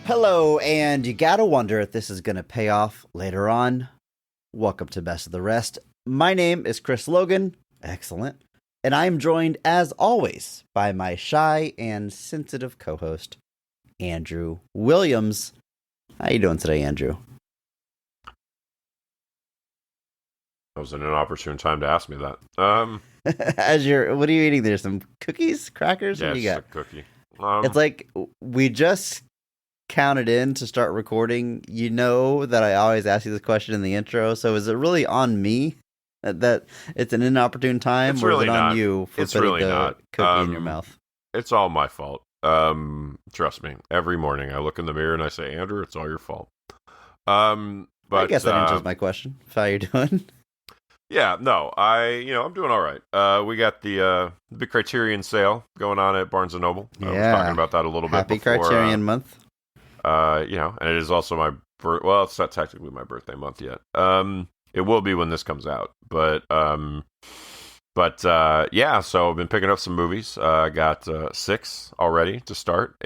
Hello, and you gotta wonder if this is gonna pay off later on. Welcome to Best of the Rest. My name is Chris Logan. Excellent. And I'm joined, as always, by my shy and sensitive co-host, Andrew Williams. How you doing today, Andrew? That was an inopportune time to ask me that. What are you eating there? Some cookies, crackers? Yeah, What do you it's got? a cookie. It's like we just counted in to start recording. You know that I always ask you this question in the intro. So is it really on me that it's an inopportune time, It's or really is it on not. you for It's putting really the not. cookie in your mouth? It's all my fault. Trust me. Every morning I look in the mirror and I say, Andrew, it's all your fault. I But guess that answers my question. How you doing? yeah, no, I'm doing all right. We got the big Criterion sale going on at Barnes and Noble. I was talking about that a little bit Happy before. Criterion month. And it is also my well, it's not technically my birthday month yet. It will be when this comes out, but yeah. So I've been picking up some movies. I got 6 already to start,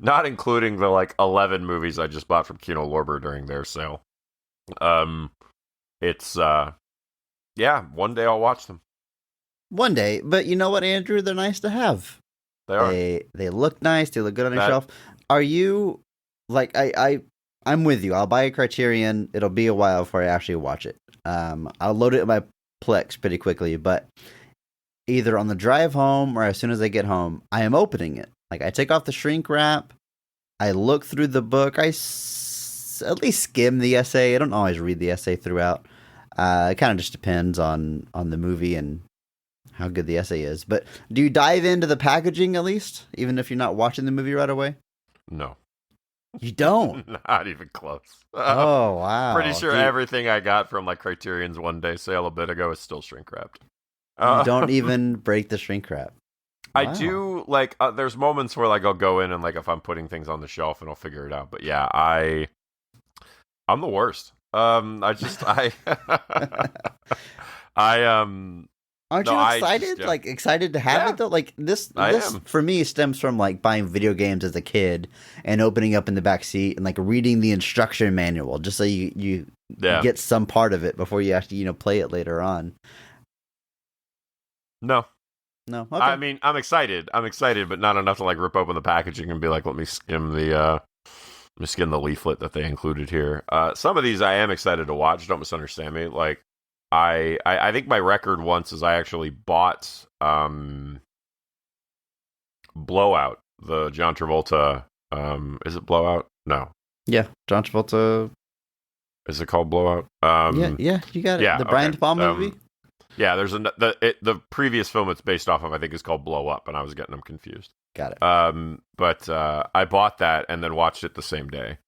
not including the 11 movies I just bought from Kino Lorber during their sale. It's yeah. One day I'll watch them. One day, but you know what, Andrew? They're nice to have. They are. They look nice. They look good on your shelf. Are you I'm with you. I'll buy a Criterion. It'll be a while before I actually watch it. I'll load it in my Plex pretty quickly, but either on the drive home or as soon as I get home, I am opening it. I take off the shrink wrap. I look through the book. At least skim the essay. I don't always read the essay throughout. It kind of just depends on the movie and how good the essay is. But do you dive into the packaging at least, even if you're not watching the movie right away? No. You don't? Not even close. Oh, wow. Pretty sure everything I got from Criterion's one day sale a bit ago is still shrink wrapped. You don't even break the shrink wrap. Wow. I do, there's moments where I'll go in and if I'm putting things on the shelf and I'll figure it out. But yeah, I'm the worst. I Aren't you excited? Excited to have it though? This for me stems from buying video games as a kid and opening up in the back seat and reading the instruction manual just so you get some part of it before you actually play it later on. No. Okay. I mean, I'm excited, but not enough to rip open the packaging and be let me skim the leaflet that they included here. Some of these I am excited to watch. Don't misunderstand me. I think my record once is I actually bought Blowout, the John Travolta. Is it Blowout? No. Yeah, John Travolta. Is it called Blowout? Yeah, you got it. Yeah, the Brian De Palma movie. Yeah, there's the previous film it's based off of. I think is called Blow Up, and I was getting them confused. Got it. But I bought that and then watched it the same day.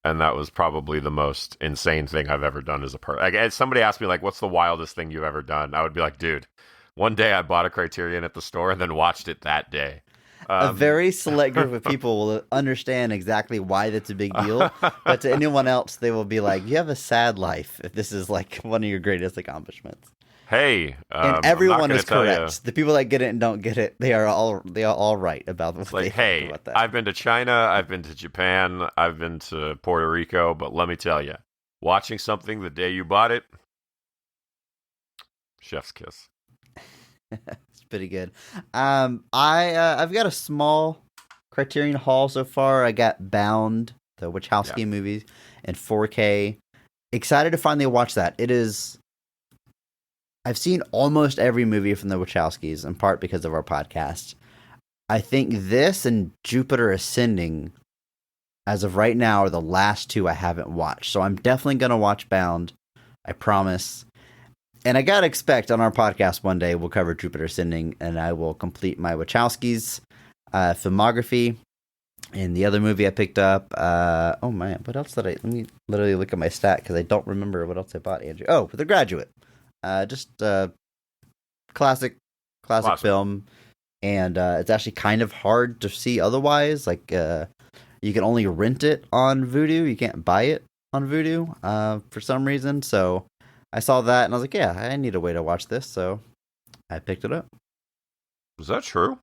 And that was probably the most insane thing I've ever done as a person. If somebody asked me, what's the wildest thing you've ever done? I would be like, dude, one day I bought a Criterion at the store and then watched it that day. A very select group of people will understand exactly why that's a big deal. But to anyone else, they will be like, you have a sad life if this is one of your greatest accomplishments. Hey, and everyone is correct. The people that get it and don't get it, they are all right about what they think about that. I've been to China, I've been to Japan, I've been to Puerto Rico, but let me tell you, watching something the day you bought it, chef's kiss. It's pretty good. I've got a small Criterion haul so far. I got Bound, the Wachowski movies, in 4K. Excited to finally watch that. It is. I've seen almost every movie from the Wachowskis, in part because of our podcast. I think this and Jupiter Ascending, as of right now, are the last 2 I haven't watched. So I'm definitely going to watch Bound. I promise. And I got to expect on our podcast one day we'll cover Jupiter Ascending, and I will complete my Wachowskis filmography. And the other movie I picked up, oh man, what else did let me literally look at my stat because I don't remember what else I bought, Andrew. Oh, The Graduate. Just classic film, and it's actually kind of hard to see otherwise. You can only rent it on Vudu. You can't buy it on Vudu for some reason. So I saw that and I was like, yeah, I need a way to watch this. So I picked it up. Is that true?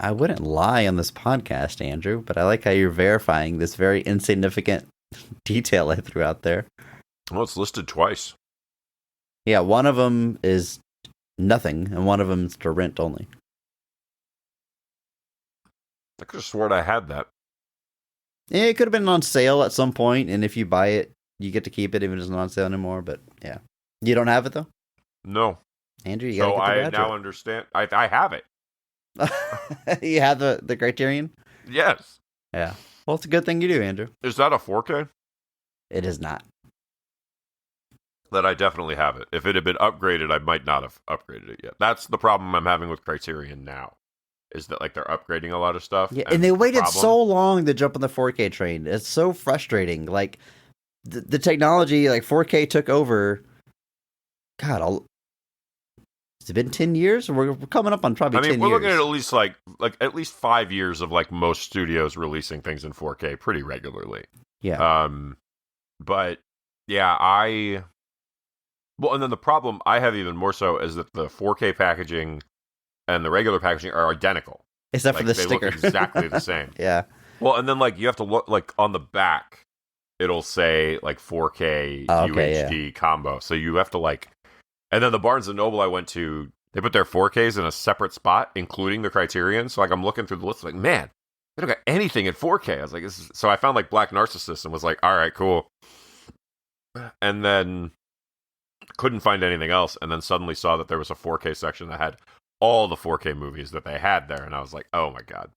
I wouldn't lie on this podcast, Andrew, but I like how you're verifying this very insignificant detail I threw out there. Well, it's listed twice. Yeah, one of them is nothing, and one of them is to rent only. I could have sworn I had that. Yeah, it could have been on sale at some point, and if you buy it, you get to keep it even if it's not on sale anymore. But yeah, you don't have it though. No, Andrew, you gotta so get the I now understand. I have it. You have the Criterion? Yes. Yeah. Well, it's a good thing you do, Andrew. Is that a 4K? It is not. Then I definitely have it. If it had been upgraded, I might not have upgraded it yet. That's the problem I'm having with Criterion now. Is that like they're upgrading a lot of stuff? Yeah, and they waited so long to jump on the 4K train. It's so frustrating. Like the technology, like 4K took over. God, it's been 10 years. We're coming up on probably 10 years. We're looking at least like at least 5 years of like most studios releasing things in 4K pretty regularly. Yeah. But yeah, and then the problem I have even more so is that the 4K packaging and the regular packaging are identical. Except for the they sticker. Look exactly the same. Yeah. Well, and then like you have to look like on the back, it'll say like 4K UHD combo. So you have to like, and then the Barnes and Noble I went to, they put their 4Ks in a separate spot, including the Criterion. So like I'm looking through the list, like man, they don't got anything in 4K. I was like, so I found like Black Narcissus and was like, all right, cool. And then couldn't find anything else, and then suddenly saw that there was a 4K section that had all the 4K movies that they had there, and I was like, oh my god.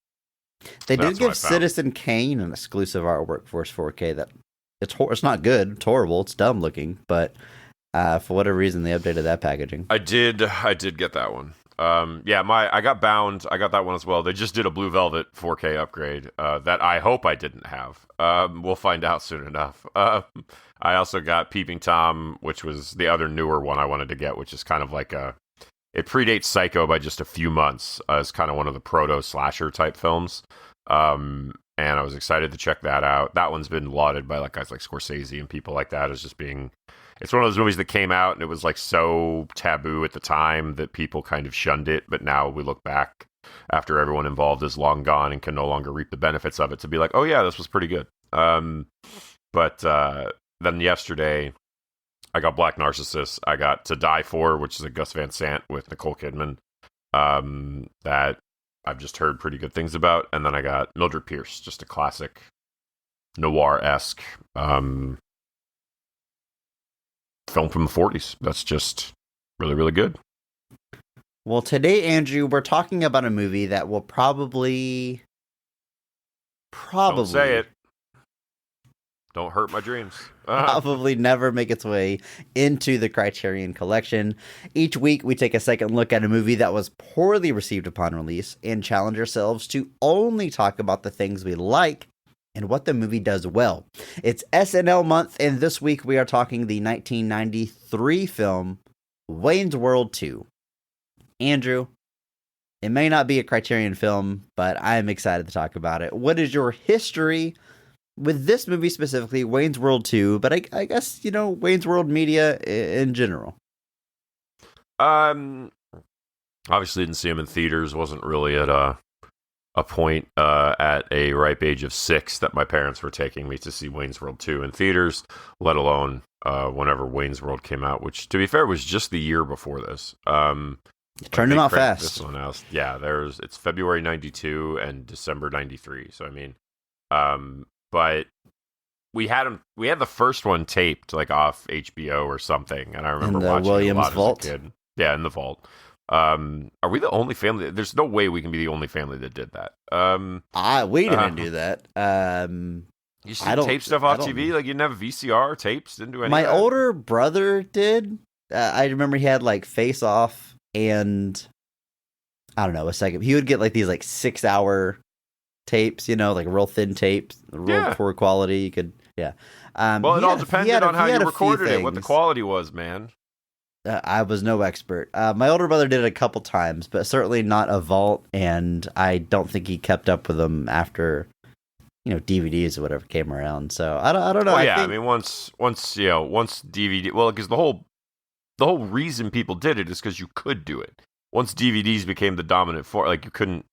They did give Citizen Kane an exclusive artwork for his 4K that it's not good, it's horrible, it's dumb looking, but for whatever reason they updated that packaging. I did get that one. I got Bound. I got that one as well. They just did a Blue Velvet 4K upgrade that I hope I didn't have. We'll find out soon enough. I also got Peeping Tom, which was the other newer one I wanted to get, which is kind of like it predates Psycho by just a few months. It's kind of one of the proto slasher type films. And I was excited to check that out. That one's been lauded by like guys like Scorsese and people like that as just being. It's one of those movies that came out and it was like so taboo at the time that people kind of shunned it. But now we look back after everyone involved is long gone and can no longer reap the benefits of it to be like, oh yeah, this was pretty good. But then yesterday I got Black Narcissus. I got To Die For, which is a Gus Van Sant with Nicole Kidman that I've just heard pretty good things about. And then I got Mildred Pierce, just a classic noir-esque film from the 40s. That's just really, really good. Well, today, Andrew, we're talking about a movie that will probably Don't say it. Don't hurt my dreams. Probably never make its way into the Criterion Collection. Each week, we take a second look at a movie that was poorly received upon release and challenge ourselves to only talk about the things we like and what the movie does well. It's SNL month, and this week we are talking the 1993 film Wayne's World 2. Andrew, it may not be a Criterion film, but I am excited to talk about it. What is your history with this movie specifically, Wayne's World 2, but I guess, Wayne's World media in general? Obviously didn't see him in theaters, wasn't really at a point at a ripe age of 6 that my parents were taking me to see Wayne's World 2 in theaters, let alone whenever Wayne's World came out, which, to be fair, was just the year before this. Turned them out fast. This one out. Yeah, it's February 92 and December 93. So, I mean, but we had the first one taped like off HBO or something, and I remember watching Williams it a lot vault. as a kid. Yeah, in the vault. Are we the only family? There's no way we can be the only family that did that. We didn't do that. You see tape stuff off TV? Like, you didn't have VCR tapes? Didn't do any My of that? older brother did. I remember he had like Face Off and I don't know, a second. He would get like these like 6-hour tapes, like real thin tapes, real poor quality. You could, well, it all depended on how you recorded it, what the quality was, man. I was no expert. My older brother did it a couple times, but certainly not a vault, and I don't think he kept up with them after, DVDs or whatever came around. So I don't know. Well, I mean, once DVD, well, because the whole reason people did it is because you could do it. Once DVDs became the dominant form, like you couldn't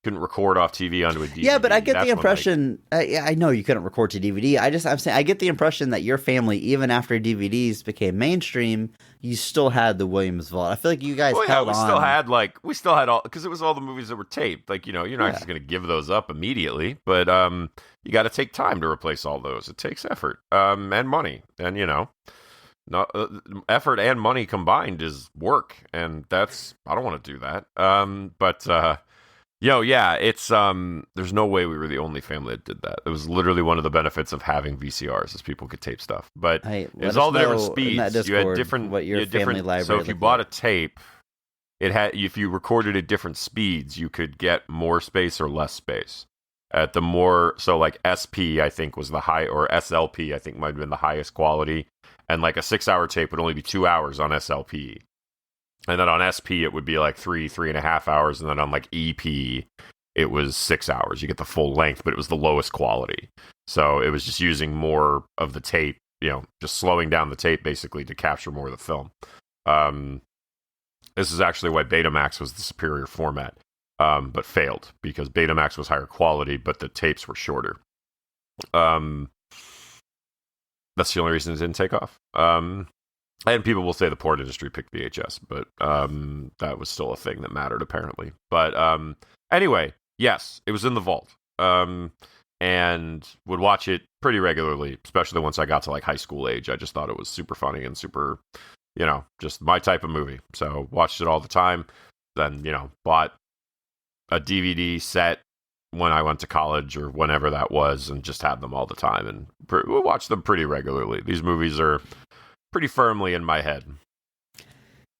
couldn't record off TV onto a DVD. Yeah, but I get That's the when, impression. I know you couldn't record to DVD. I'm saying I get the impression that your family, even after DVDs became mainstream, you still had the Williams vault. I feel like you guys held we on. we still had all, because it was all the movies that were taped. Like, you're not just going to give those up immediately, but you got to take time to replace all those. It takes effort and money, and not effort and money combined is work, and that's, I don't want to do that. It's there's no way we were the only family that did that. It was literally one of the benefits of having VCRs, is people could tape stuff. But it was all the different speeds. You had different, what your family library. So if you bought a tape, if you recorded at different speeds, you could get more space or less space. At the more, so like SP, I think was the high, or SLP, I think might have been the highest quality. And like a 6-hour tape would only be 2 hours on SLP. And then on SP, it would be like 3.5 hours. And then on like EP, it was 6 hours. You get the full length, but it was the lowest quality. So it was just using more of the tape, just slowing down the tape basically to capture more of the film. This is actually why Betamax was the superior format, but failed because Betamax was higher quality, but the tapes were shorter. That's the only reason it didn't take off. And people will say the porn industry picked VHS, but that was still a thing that mattered, apparently. But anyway, yes, it was in the vault. And would watch it pretty regularly, especially once I got to like high school age. I just thought it was super funny and super, just my type of movie. So watched it all the time. Then, bought a DVD set when I went to college or whenever that was, and just had them all the time, and we'll watch them pretty regularly. These movies are pretty firmly in my head.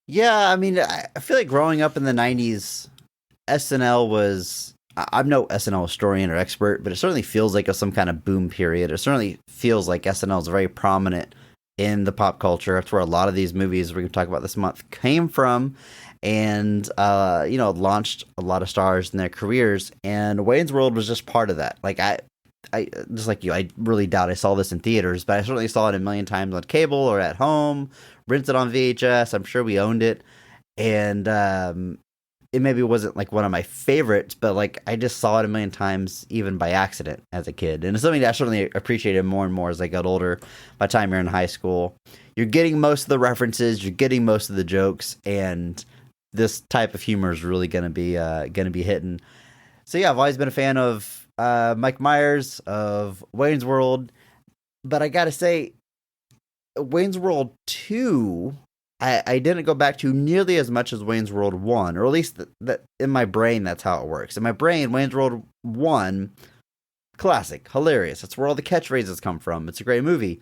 Yeah, I mean, I feel like growing up in the 90s, SNL was, I'm no SNL historian or expert, but it certainly feels like some kind of boom period. It certainly feels like SNL is very prominent in the pop culture. That's where a lot of these movies we're going to talk about this month came from. And, launched a lot of stars in their careers. And Wayne's World was just part of that. Like, I just like you, I really doubt I saw this in theaters, but I certainly saw it a million times on cable or at home, rented on VHS. I'm sure we owned it. And it maybe wasn't like one of my favorites, but like I just saw it a million times, even by accident as a kid. And it's something that I certainly appreciated more and more as I got older. By the time you're in high school, you're getting most of the references, you're getting most of the jokes, and this type of humor is really going to be hitting. So yeah, I've always been a fan of Mike Myers, of Wayne's World, but I gotta say, Wayne's World 2, I didn't go back to nearly as much as Wayne's World 1, or at least that in my brain, that's how it works. In my brain, Wayne's World 1, classic, hilarious. That's where all the catchphrases come from. It's a great movie.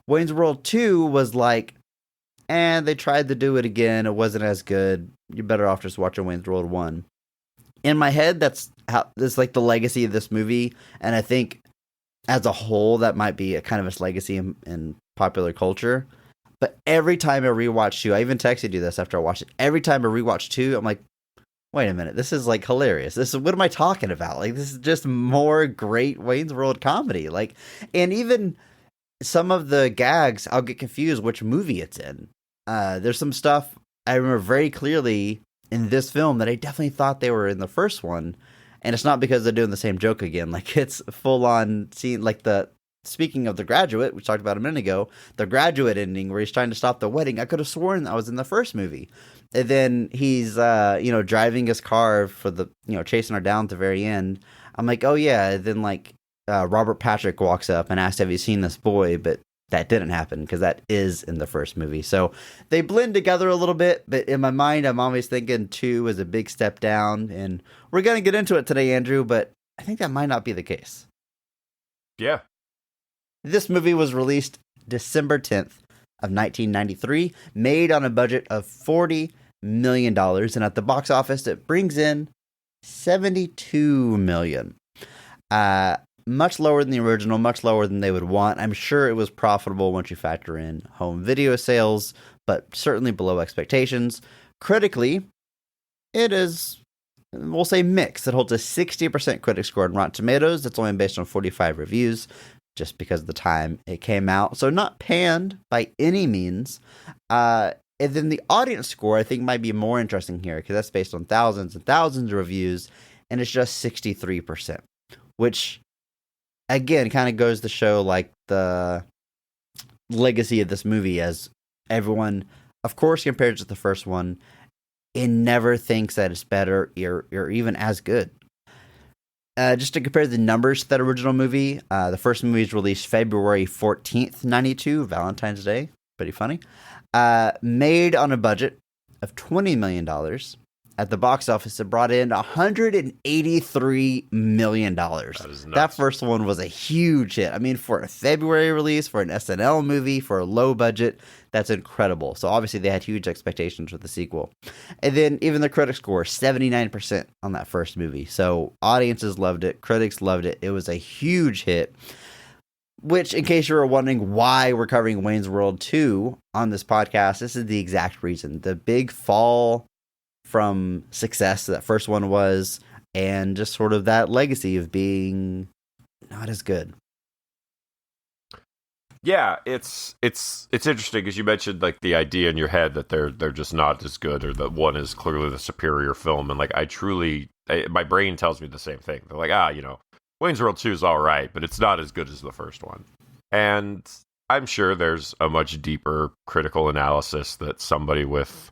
Wayne's World 2 was like, and they tried to do it again. It wasn't as good. You're better off just watching Wayne's World 1. In my head, that's like the legacy of this movie. And I think as a whole, that might be a kind of its legacy in popular culture. But every time I rewatch 2, I even texted you this after I watched it. Every time I rewatch 2, I'm like, wait a minute, this is like hilarious. What am I talking about? Like, this is just more great Wayne's World comedy. Like, and even some of the gags, I'll get confused which movie it's in. There's some stuff I remember very clearly in this film that I definitely thought they were in the first one, and it's not because they're doing the same joke again. Like, it's full on scene, like speaking of The Graduate, we talked about a minute ago, The Graduate ending where he's trying to stop the wedding. I could have sworn that was in the first movie. And then he's, driving his car for the, chasing her down at the very end. I'm like, oh yeah. And then Robert Patrick walks up and asks, have you seen this boy? But that didn't happen because that is in the first movie. So they blend together a little bit, but in my mind, I'm always thinking 2 is a big step down. And we're going to get into it today, Andrew, but I think that might not be the case. Yeah. This movie was released December 10th of 1993, made on a budget of $40 million. And at the box office, it brings in $72 million. Much lower than the original, much lower than they would want. I'm sure it was profitable once you factor in home video sales, but certainly below expectations. Critically, it is, we'll say, mixed. It holds a 60% critic score on Rotten Tomatoes. That's only based on 45 reviews, just because of the time it came out. So not panned by any means. And then the audience score, I think, might be more interesting here, because that's based on thousands and thousands of reviews. and it's just 63%, which again kind of goes to show like the legacy of this movie, as everyone, of course, compared to the first one, it never thinks that it's better or even as good. Just to compare the numbers to that original movie, the first movie was released February 14th, 92, Valentine's Day. Pretty funny. Made on a budget of $20 million. At the box office, it brought in $183 million. That is nuts. That first one was a huge hit. I mean, for a February release, for an SNL movie, for a low budget, that's incredible. So obviously they had huge expectations for the sequel. And then even the critic score, 79% on that first movie. So audiences loved it. Critics loved it. It was a huge hit. Which, in case you were wondering why we're covering Wayne's World 2 on this podcast, this is the exact reason. The big fall from success that first one was, and just sort of that legacy of being not as good. Yeah, it's interesting because you mentioned like the idea in your head that they're just not as good, or that one is clearly the superior film, and like my brain tells me the same thing. They're like, Wayne's World 2 is all right, but it's not as good as the first one. And I'm sure there's a much deeper critical analysis that somebody with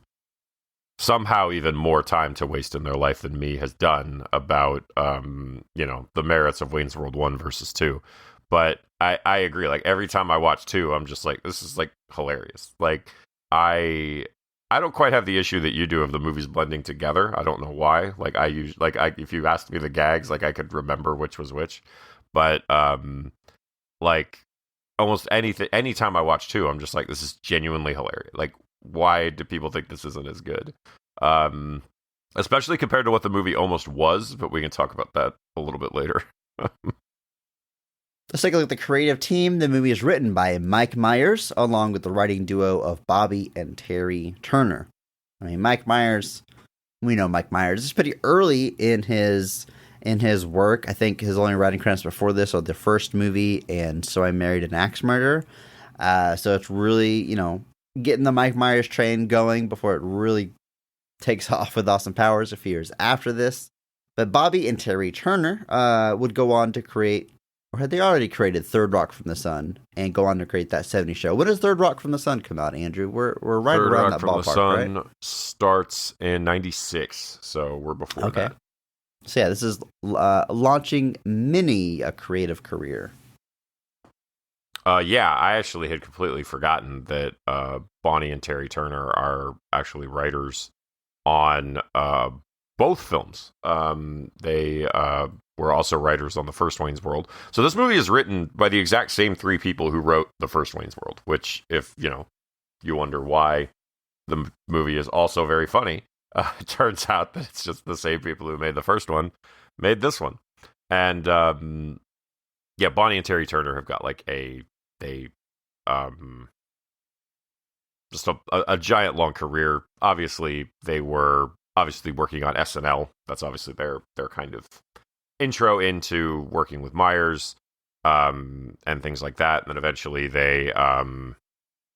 somehow even more time to waste in their life than me has done about, the merits of Wayne's World 1 versus 2. But I agree. Like, every time I watch 2, I'm just like, this is, like, hilarious. Like, I don't quite have the issue that you do of the movies blending together. I don't know why. Like, if you asked me the gags, like, I could remember which was which. But, like, almost anytime I watch 2, I'm just like, this is genuinely hilarious. Like, why do people think this isn't as good? Especially compared to what the movie almost was, but we can talk about that a little bit later. Let's take a look at the creative team. The movie is written by Mike Myers, along with the writing duo of Bobby and Terry Turner. I mean, Mike Myers, we know Mike Myers. This is pretty early in his work. I think his only writing credits before this are the first movie and So I Married an Axe Murderer. So it's really, getting the Mike Myers train going before it really takes off with Austin Powers a few years after this. But Bobby and Terry Turner would go on to create, or had they already created, Third Rock from the Sun, and go on to create that 70s show. When does Third Rock from the Sun come out, Andrew? We're right Third around Rock that from ballpark, the Sun right? Starts in 96, so we're before that. So yeah, this is launching Minnie a creative career. Yeah, I actually had completely forgotten that Bonnie and Terry Turner are actually writers on both films. They were also writers on the first Wayne's World. So this movie is written by the exact same 3 people who wrote the first Wayne's World, which, if, you wonder why the movie is also very funny, it turns out that it's just the same people who made the first one made this one. And yeah, Bonnie and Terry Turner have got like just a giant long career. Obviously, they were working on SNL. That's obviously their kind of intro into working with Myers, and things like that. And then eventually they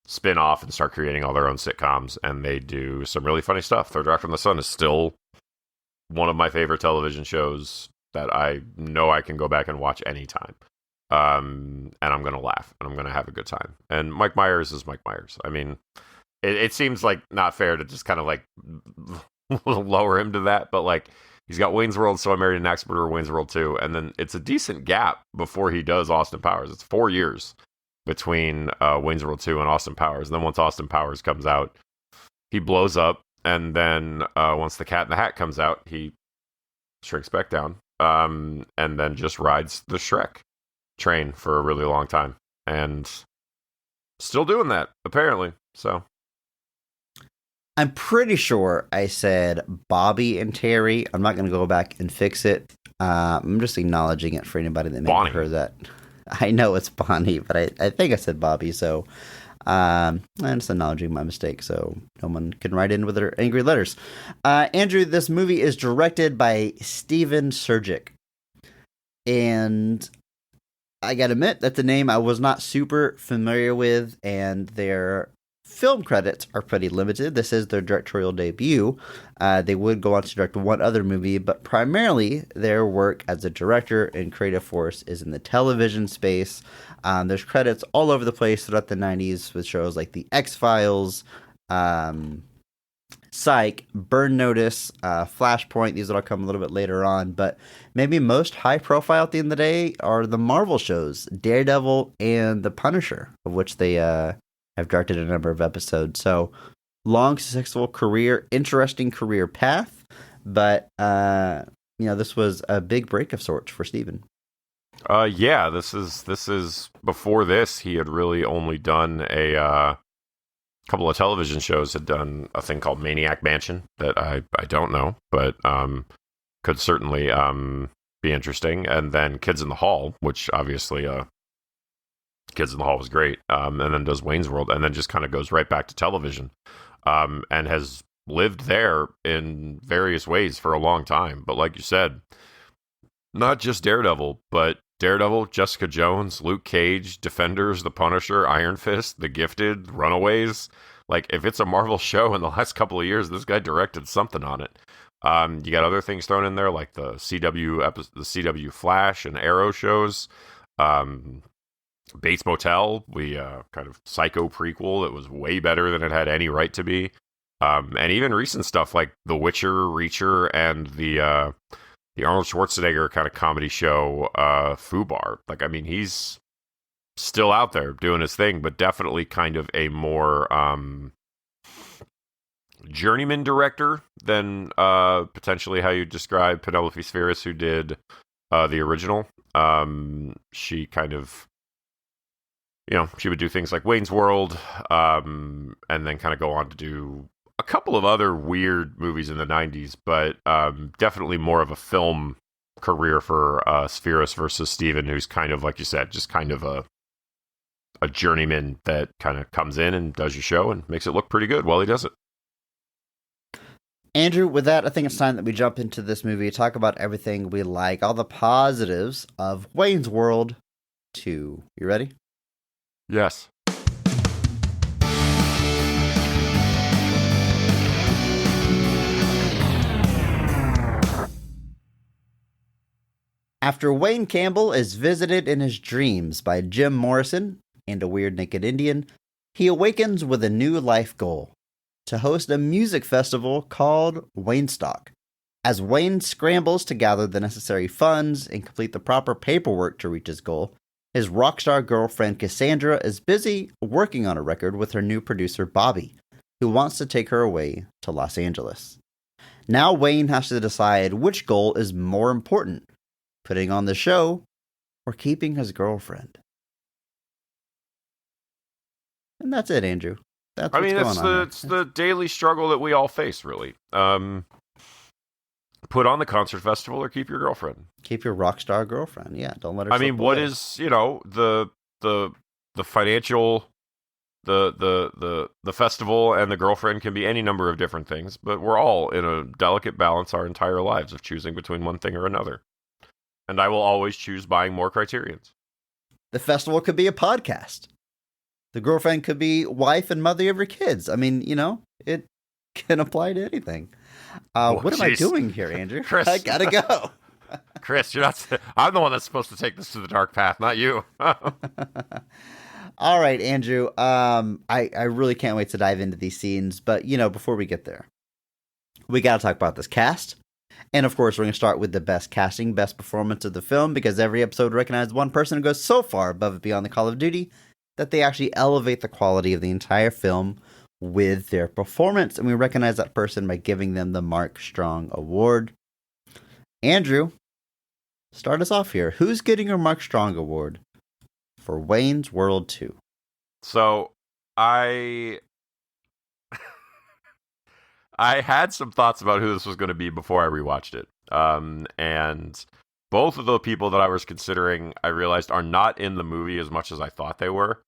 spin off and start creating all their own sitcoms, and they do some really funny stuff. Third Rock from the Sun is still one of my favorite television shows that I know I can go back and watch anytime. And I'm going to laugh, and I'm going to have a good time. And Mike Myers is Mike Myers. I mean, it seems like not fair to just kind of like lower him to that, but like, he's got Wayne's World, So I Married an Axe Murderer, Wayne's World 2, and then it's a decent gap before he does Austin Powers. It's 4 years between Wayne's World 2 and Austin Powers. And then once Austin Powers comes out, he blows up, and then once The Cat in the Hat comes out, he shrinks back down, and then just rides the Shrek train for a really long time, and still doing that, apparently. So I'm pretty sure I said Bobby and Terry. I'm not going to go back and fix it. I'm just acknowledging it for anybody that may have heard that. I know it's Bonnie, but I think I said Bobby, so I'm just acknowledging my mistake so no one can write in with their angry letters. Andrew, this movie is directed by Steven Surgic, and I gotta admit, that's a name I was not super familiar with, and their film credits are pretty limited. This is their directorial debut. They would go on to direct one other movie, but primarily their work as a director and creative force is in the television space. There's credits all over the place throughout the 90s with shows like The X-Files, Psych, Burn Notice, Flashpoint. These will all come a little bit later on, but maybe most high profile at the end of the day are the Marvel shows, Daredevil and The Punisher, of which they have directed a number of episodes. So long, successful career, interesting career path, but this was a big break of sorts for Steven. Yeah, this is before this he had really only done a couple of television shows. Had done a thing called Maniac Mansion that I don't know, but could certainly be interesting. And then Kids in the Hall, which obviously Kids in the Hall was great. And then does Wayne's World, and then just kind of goes right back to television, and has lived there in various ways for a long time. But like you said, not just Daredevil, but Daredevil, Jessica Jones, Luke Cage, Defenders, The Punisher, Iron Fist, The Gifted, Runaways. Like, if it's a Marvel show in the last couple of years, this guy directed something on it. You got other things thrown in there, like the CW Flash and Arrow shows. Bates Motel, kind of Psycho prequel that was way better than it had any right to be. And even recent stuff like The Witcher, Reacher, and the Arnold Schwarzenegger kind of comedy show, Fubar. Like, I mean, he's still out there doing his thing, but definitely kind of a more journeyman director than potentially how you describe Penelope Spheris, who did the original. She kind of, she would do things like Wayne's World, and then kind of go on to do a couple of other weird movies in the 90s, but definitely more of a film career for Spheris versus Steven, who's kind of, like you said, just kind of a journeyman that kind of comes in and does your show and makes it look pretty good while he does it. Andrew, with that, I think it's time that we jump into this movie, talk about everything we like, all the positives of Wayne's World 2. You ready? Yes. After Wayne Campbell is visited in his dreams by Jim Morrison and a weird naked Indian, he awakens with a new life goal: to host a music festival called Waynestock. As Wayne scrambles to gather the necessary funds and complete the proper paperwork to reach his goal, his rock star girlfriend Cassandra is busy working on a record with her new producer Bobby, who wants to take her away to Los Angeles. Now Wayne has to decide which goal is more important: putting on the show or keeping his girlfriend. And that's it, Andrew. That's what's going on. It's the daily struggle that we all face, really. Put on the concert festival or keep your girlfriend. Keep your rock star girlfriend. Yeah, don't let her. I mean, what is, the financial, the festival and the girlfriend can be any number of different things, but we're all in a delicate balance our entire lives of choosing between one thing or another. And I will always choose buying more Criterions. The festival could be a podcast. The girlfriend could be wife and mother of your kids. I mean, it can apply to anything. What am I doing here, Andrew? Chris. I gotta go. Chris, you're not. I'm the one that's supposed to take this to the dark path, not you. All right, Andrew. I really can't wait to dive into these scenes. But, before we get there, we got to talk about this cast. And, of course, we're going to start with the best casting, best performance of the film, because every episode recognizes one person who goes so far above and beyond the call of duty that they actually elevate the quality of the entire film with their performance. And we recognize that person by giving them the Mark Strong Award. Andrew, start us off here. Who's getting your Mark Strong Award for Wayne's World 2? So, I had some thoughts about who this was going to be before I rewatched it. And both of the people that I was considering, I realized are not in the movie as much as I thought they were.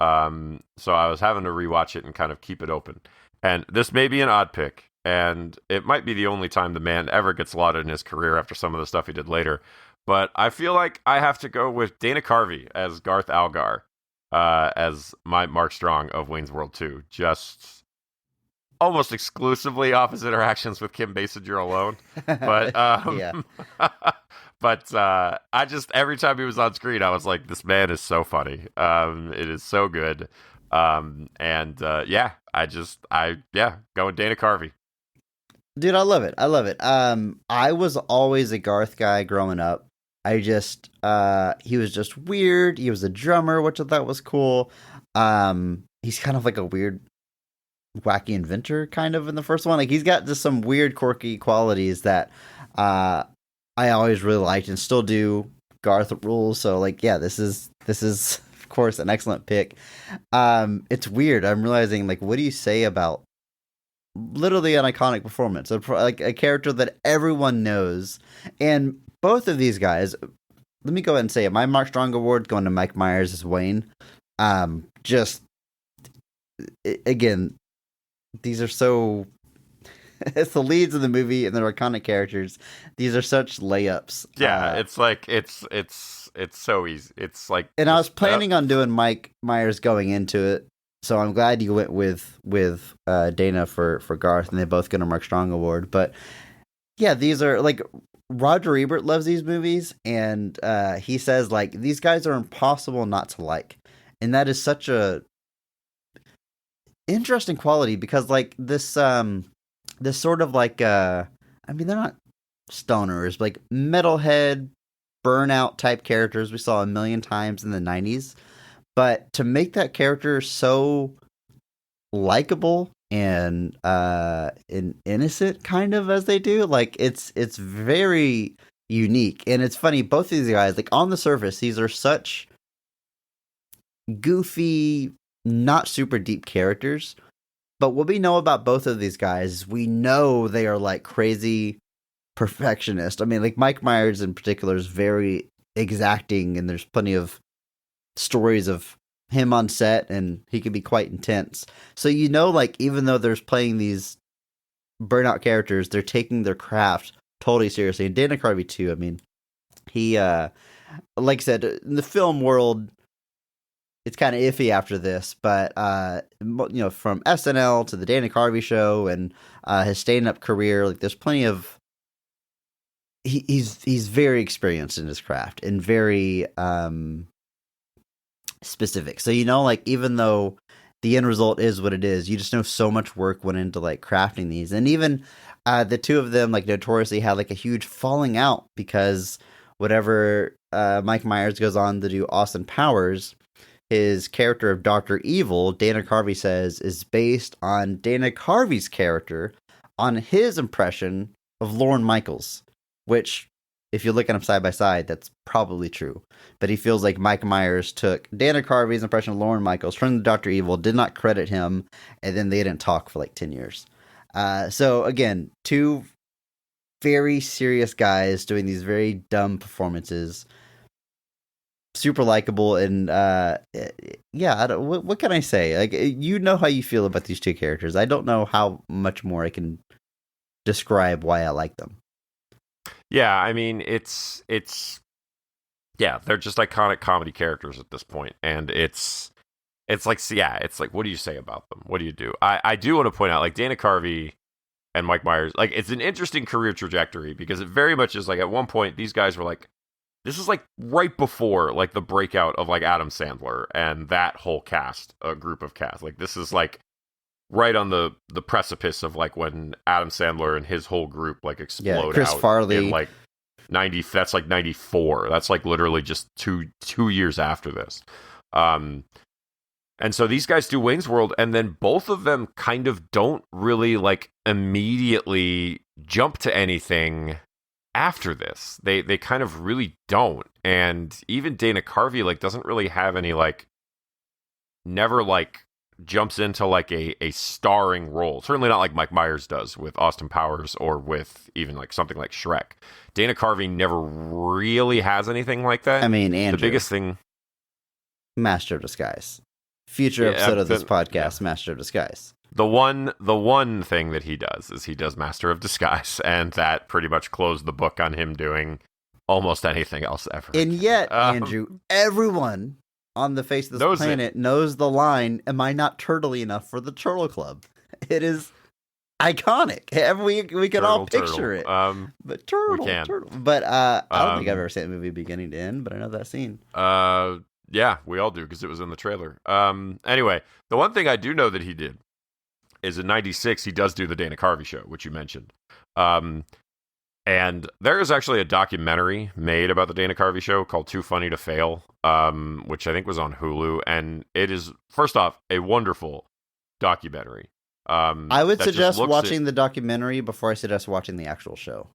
So I was having to rewatch it and kind of keep it open. And this may be an odd pick, and it might be the only time the man ever gets lauded in his career after some of the stuff he did later. But I feel like I have to go with Dana Carvey as Garth Algar. as my Mark Strong of Wayne's World 2. Just almost exclusively off his interactions with Kim Basinger alone. But Yeah. but I just every time he was on screen, I was like, this man is so funny. It is so good. Going Dana Carvey. Dude, I love it. I love it. I was always a Garth guy growing up. I just he was just weird. He was a drummer, which I thought was cool. He's kind of like a weird wacky inventor kind of in the first one. Like he's got just some weird quirky qualities that I always really liked and still do. Garth rules. So like yeah, this is of course an excellent pick. It's weird. I'm realizing like what do you say about literally an iconic performance, like a character that everyone knows, and both of these guys. Let me go ahead and say it. My Mark Strong award going to Mike Myers as Wayne. Again, these are so. It's the leads of the movie and they're iconic characters. These are such layups. Yeah, it's like it's so easy. It's like, and I was planning on doing Mike Myers going into it. So I'm glad you went with Dana for Garth, and they both get a Mark Strong award. But yeah, these are like Roger Ebert loves these movies, and he says like these guys are impossible not to like, and that is such a interesting quality because like this sort of like I mean they're not stoners, but like metalhead burnout type characters we saw a million times in the 90s. But to make that character so likable and innocent, kind of as they do, like it's very unique. And it's funny, both of these guys, like on the surface, these are such goofy, not super deep characters. But what we know about both of these guys, we know they are like crazy perfectionists. I mean, like Mike Myers in particular is very exacting, and there's plenty of stories of him on set, and he can be quite intense. So like even though there's playing these burnout characters, they're taking their craft totally seriously. And Dana Carvey too. I mean, he like I said, in the film world, it's kind of iffy after this, but from SNL to the Dana Carvey show and his stand-up career, like there's plenty of he's very experienced in his craft and very specific. So like even though the end result is what it is, you just know so much work went into like crafting these. And even the two of them like notoriously had like a huge falling out because whatever Mike Myers goes on to do Austin Powers, his character of Dr. Evil, Dana Carvey says, is based on Dana Carvey's character on his impression of Lorne Michaels, which if you look at them side by side, that's probably true. But he feels like Mike Myers took Dana Carvey's impression of Lorne Michaels, turned to Dr. Evil, did not credit him, and then they didn't talk for like 10 years. So again, two very serious guys doing these very dumb performances. Super likable, and what can I say? Like, you know how you feel about these two characters. I don't know how much more I can describe why I like them. Yeah, I mean, they're just iconic comedy characters at this point, and it's like, what do you say about them? What do you do? I do want to point out, like, Dana Carvey and Mike Myers, like, it's an interesting career trajectory because it very much is like at one point these guys were like, this is like right before like the breakout of like Adam Sandler and that whole group of cast. Like this is like right on the precipice of like when Adam Sandler and his whole group like explode. Yeah, Chris Farley in like 90. That's like 94. That's like literally just two years after this. And so these guys do Wayne's World, and then both of them kind of don't really like immediately jump to anything after this. They kind of really don't. And even Dana Carvey like doesn't really have any like never like jumps into like a starring role. Certainly not like Mike Myers does with Austin Powers or with even like something like Shrek. Dana Carvey never really has anything like that. I mean, Andrew, the biggest thing, Master of Disguise. Future episode of this podcast, Master of Disguise. The one thing that he does is he does Master of Disguise, and that pretty much closed the book on him doing almost anything else ever. And yet, Andrew, everyone on the face of this planet knows the line, "Am I not turtly enough for the Turtle Club?" It is iconic. We can all picture it. But turtle, we can. Turtle. But I don't think I've ever seen the movie beginning to end, but I know that scene. Yeah, we all do because it was in the trailer. Anyway, the one thing I do know that he did is in '96 he does do the Dana Carvey show, which you mentioned. And there is actually a documentary made about the Dana Carvey show called Too Funny to Fail, which I think was on Hulu. And it is, first off, a wonderful documentary. I would suggest watching the documentary before I suggest watching the actual show.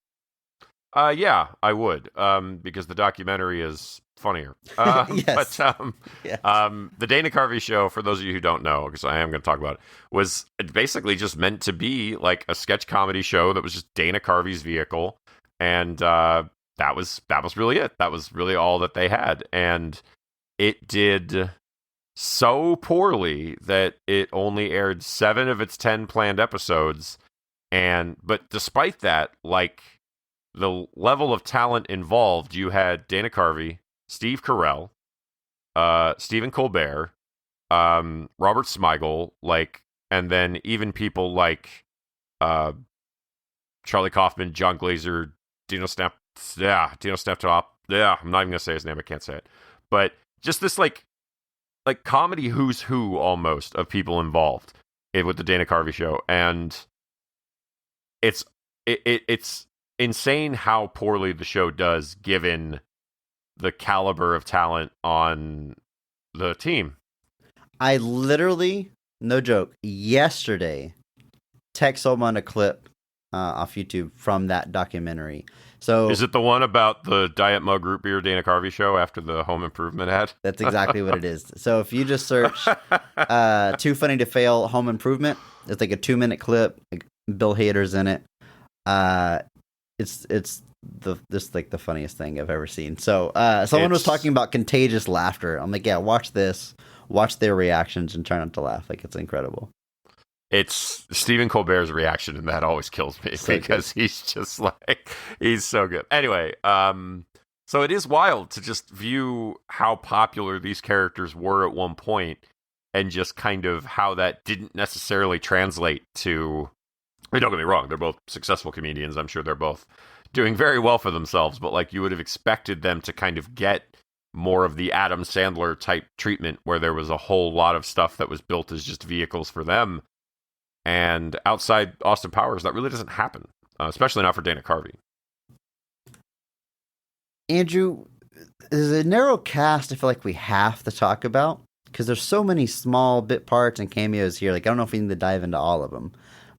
Yeah, I would, because the documentary is funnier. Yes. But the Dana Carvey show, for those of you who don't know, because I am going to talk about it, was basically just meant to be like a sketch comedy show that was just Dana Carvey's vehicle, and that was really it. That was really all that they had, and it did so poorly that it only aired 7 of its 10 planned episodes, but despite that, like, the level of talent involved, you had Dana Carvey, Steve Carell, Stephen Colbert, Robert Smigel, and then even people like Charlie Kaufman, John Glazer, Dino Snaptop. Yeah, I'm not even gonna say his name. I can't say it. But just this like comedy who's who almost of people involved with the Dana Carvey show, and it's insane how poorly the show does given the caliber of talent on the team. I literally, no joke, yesterday text someone a clip off YouTube from that documentary. So is it the one about the Diet Mug Root Beer Dana Carvey show after the Home Improvement ad? That's exactly what it is. So if you just search Too Funny to Fail Home Improvement, it's like a 2-minute clip. Like Bill Hader's in it. It's the funniest thing I've ever seen. So someone was talking about contagious laughter. I'm like, yeah, watch this, watch their reactions, and try not to laugh. Like, it's incredible. It's Stephen Colbert's reaction, and that always kills me because he's just like, he's so good. Anyway, so it is wild to just view how popular these characters were at one point, and just kind of how that didn't necessarily translate to. I mean, don't get me wrong; they're both successful comedians. I'm sure they're both doing very well for themselves, but like you would have expected them to kind of get more of the Adam Sandler type treatment, where there was a whole lot of stuff that was built as just vehicles for them. And outside Austin Powers, that really doesn't happen, especially not for Dana Carvey. Andrew, there's a narrow cast I feel like we have to talk about, because there's so many small bit parts and cameos here. Like, I don't know if we need to dive into all of them.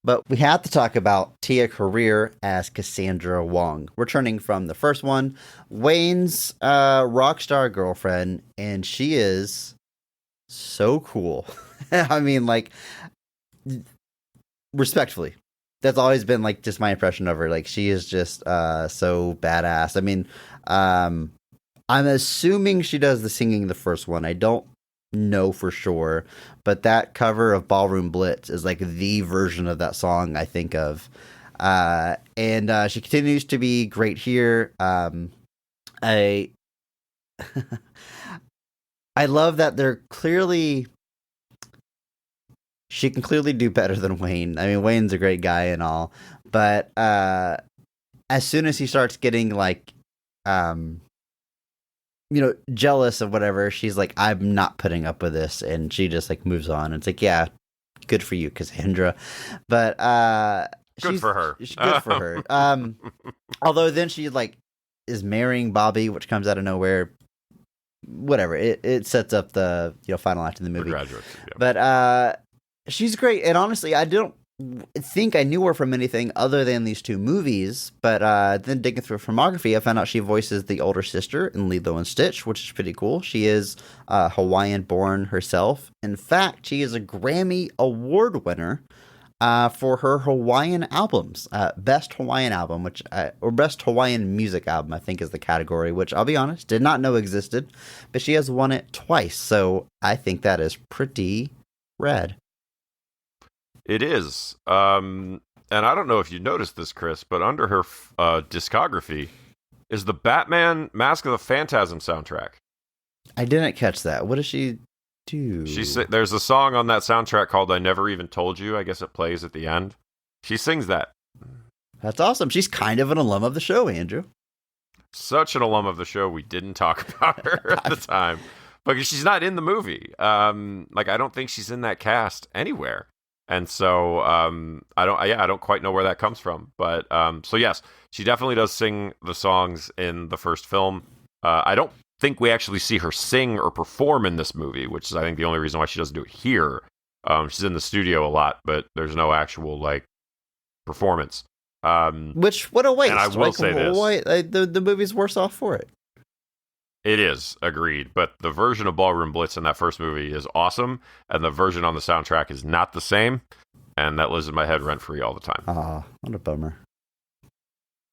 But we have to talk about Tia Carrere as Cassandra Wong, returning from the first one, Wayne's rock star girlfriend, and she is so cool. I mean, like, respectfully, that's always been like just my impression of her. Like, she is just so badass. I mean, I'm assuming she does the singing in the first one. I don't know for sure, but that cover of Ballroom Blitz is like the version of that song I think of. And she continues to be great here. I love that she can clearly do better than Wayne. I mean, Wayne's a great guy and all, but as soon as he starts getting like jealous of whatever, she's like, I'm not putting up with this, and she just like moves on. It's like, yeah, good for you, Cassandra. But good for her. Good for her. Although then she like is marrying Bobby, which comes out of nowhere. Whatever. It sets up the final act of the movie. The Graduates, yeah. But she's great, and honestly, I don't think I knew her from anything other than these 2 movies, but then digging through her filmography, I found out she voices the older sister in Lilo and Stitch, which is pretty cool. She is Hawaiian born herself. In fact, she is a Grammy Award winner for her Hawaiian albums. Best Hawaiian album, or Best Hawaiian Music Album, I think is the category, which I'll be honest, did not know existed, but she has won it twice, so I think that is pretty rad. It is. And I don't know if you noticed this, Chris, but under her discography is the Batman Mask of the Phantasm soundtrack. I didn't catch that. What does she do? There's a song on that soundtrack called "I Never Even Told You." I guess it plays at the end. She sings that. That's awesome. She's kind of an alum of the show, Andrew. Such an alum of the show, we didn't talk about her at the time because she's not in the movie. Like I don't think she's in that cast anywhere, and so I don't quite know where that comes from. But so yes, she definitely does sing the songs in the first film. I don't think we actually see her sing or perform in this movie, which is I think the only reason why she doesn't do it here. She's in the studio a lot, but there's no actual like performance. Which what a waste! And I will say this: the movie's worse off for it. It is, agreed. But the version of Ballroom Blitz in that first movie is awesome, and the version on the soundtrack is not the same, and that lives in my head rent free all the time. Ah, what a bummer!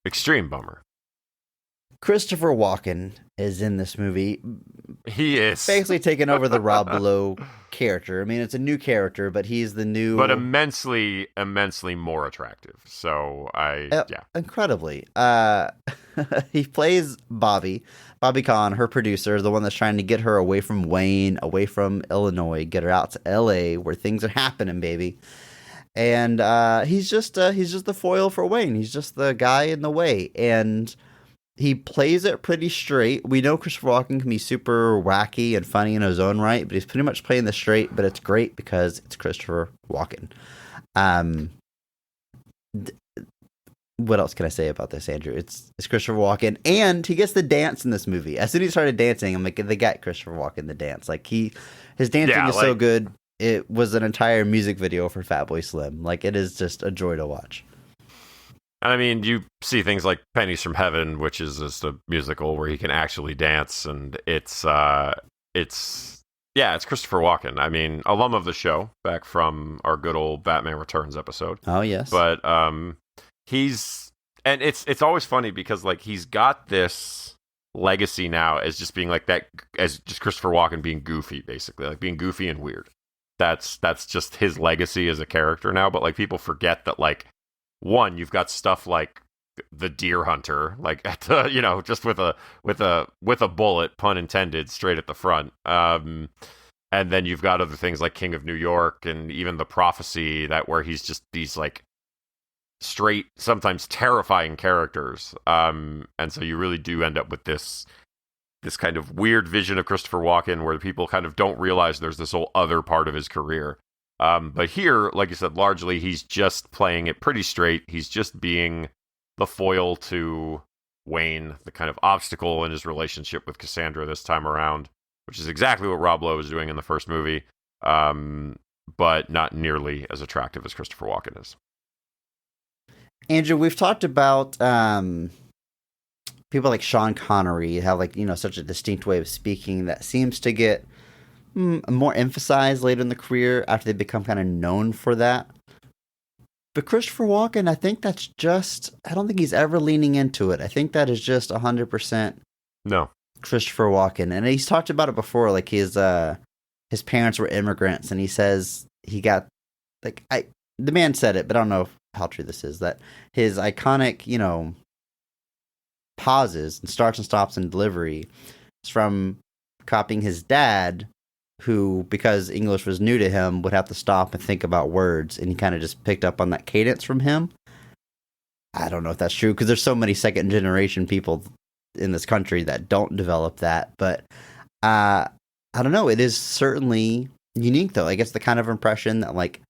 Extreme bummer. Christopher Walken is in this movie. He is basically taking over the Rob Lowe character. I mean, it's a new character, but he's the new, but immensely more attractive. So incredibly. He plays Bobby Kahn, her producer, the one that's trying to get her away from Wayne, away from Illinois, get her out to L.A. where things are happening, baby. And he's just the foil for Wayne. He's just the guy in the way, and he plays it pretty straight. We know Christopher Walken can be super wacky and funny in his own right, but he's pretty much playing this straight, but it's great because it's Christopher Walken. What else can I say about this, Andrew? It's Christopher Walken, and he gets the dance in this movie. As soon as he started dancing, I'm like, they got Christopher Walken the dance. Like his dancing is so good. It was an entire music video for Fatboy Slim. Like, it is just a joy to watch. I mean, you see things like Pennies from Heaven, which is just a musical where he can actually dance, and it's Christopher Walken. I mean, alum of the show, back from our good old Batman Returns episode. Oh yes, but it's always funny because like he's got this legacy now as just being like that, as just Christopher Walken being goofy, basically like being goofy and weird. That's just his legacy as a character now. But like people forget that like. One, you've got stuff like the Deer Hunter, like at the, just with a bullet, pun intended, straight at the front. And then you've got other things like King of New York and even The Prophecy, that where he's just these like straight, sometimes terrifying characters. And so you really do end up with this kind of weird vision of Christopher Walken where people kind of don't realize there's this whole other part of his career. But here, like you said, largely he's just playing it pretty straight. He's just being the foil to Wayne, the kind of obstacle in his relationship with Cassandra this time around, which is exactly what Rob Lowe was doing in the first movie, but not nearly as attractive as Christopher Walken is. Andrew, we've talked about people like Sean Connery have such a distinct way of speaking that seems to get more emphasized later in the career after they become kind of known for that. But Christopher Walken, I think that's just, I don't think he's ever leaning into it. I think that is just 100% no Christopher Walken. And he's talked about it before, like his parents were immigrants, and he says he got, the man said it, but I don't know how true this is, that his iconic, pauses and starts and stops in delivery is from copying his dad, who, because English was new to him, would have to stop and think about words, and he kind of just picked up on that cadence from him. I don't know if that's true, because there's so many second-generation people in this country that don't develop that, but I don't know. It is certainly unique, though. I guess the kind of impression that, like,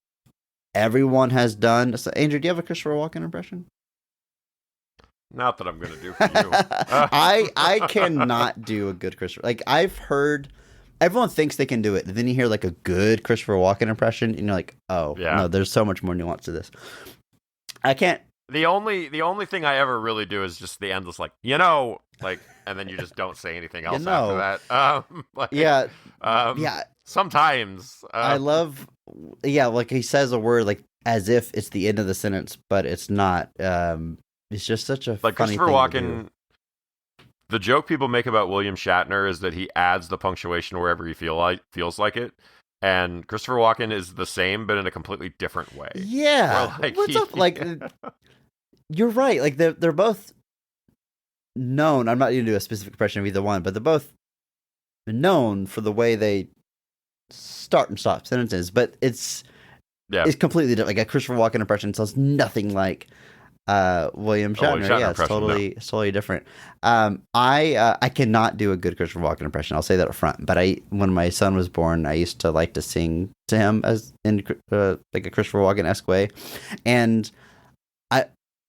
everyone has done. So, Andrew, do you have a Christopher Walken impression? Not that I'm going to do for you. I cannot do a good Christopher. Like, I've heard... Everyone thinks they can do it, and then you hear like a good Christopher Walken impression, and you're like, "Oh, yeah. No, there's so much more nuance to this." I can't. The only thing I ever really do is just the endless and then you just don't say anything else after that. Yeah. Sometimes I love, like he says a word like as if it's the end of the sentence, but it's not. It's just such a funny Christopher thing Walken. to do. The joke people make about William Shatner is that he adds the punctuation wherever he feels like it. And Christopher Walken is the same, but in a completely different way. Yeah. What's up? Like, you're right. Like, they're both known. I'm not going to do a specific impression of either one, but they're both known for the way they start and stop sentences, but it's completely different. Like a Christopher Walken impression sounds nothing like William Shatner. Yeah, it's totally different. I cannot do a good Christopher Walken impression. I'll say that up front. But when my son was born, I used to like to sing to him as in like a Christopher Walken-esque way, and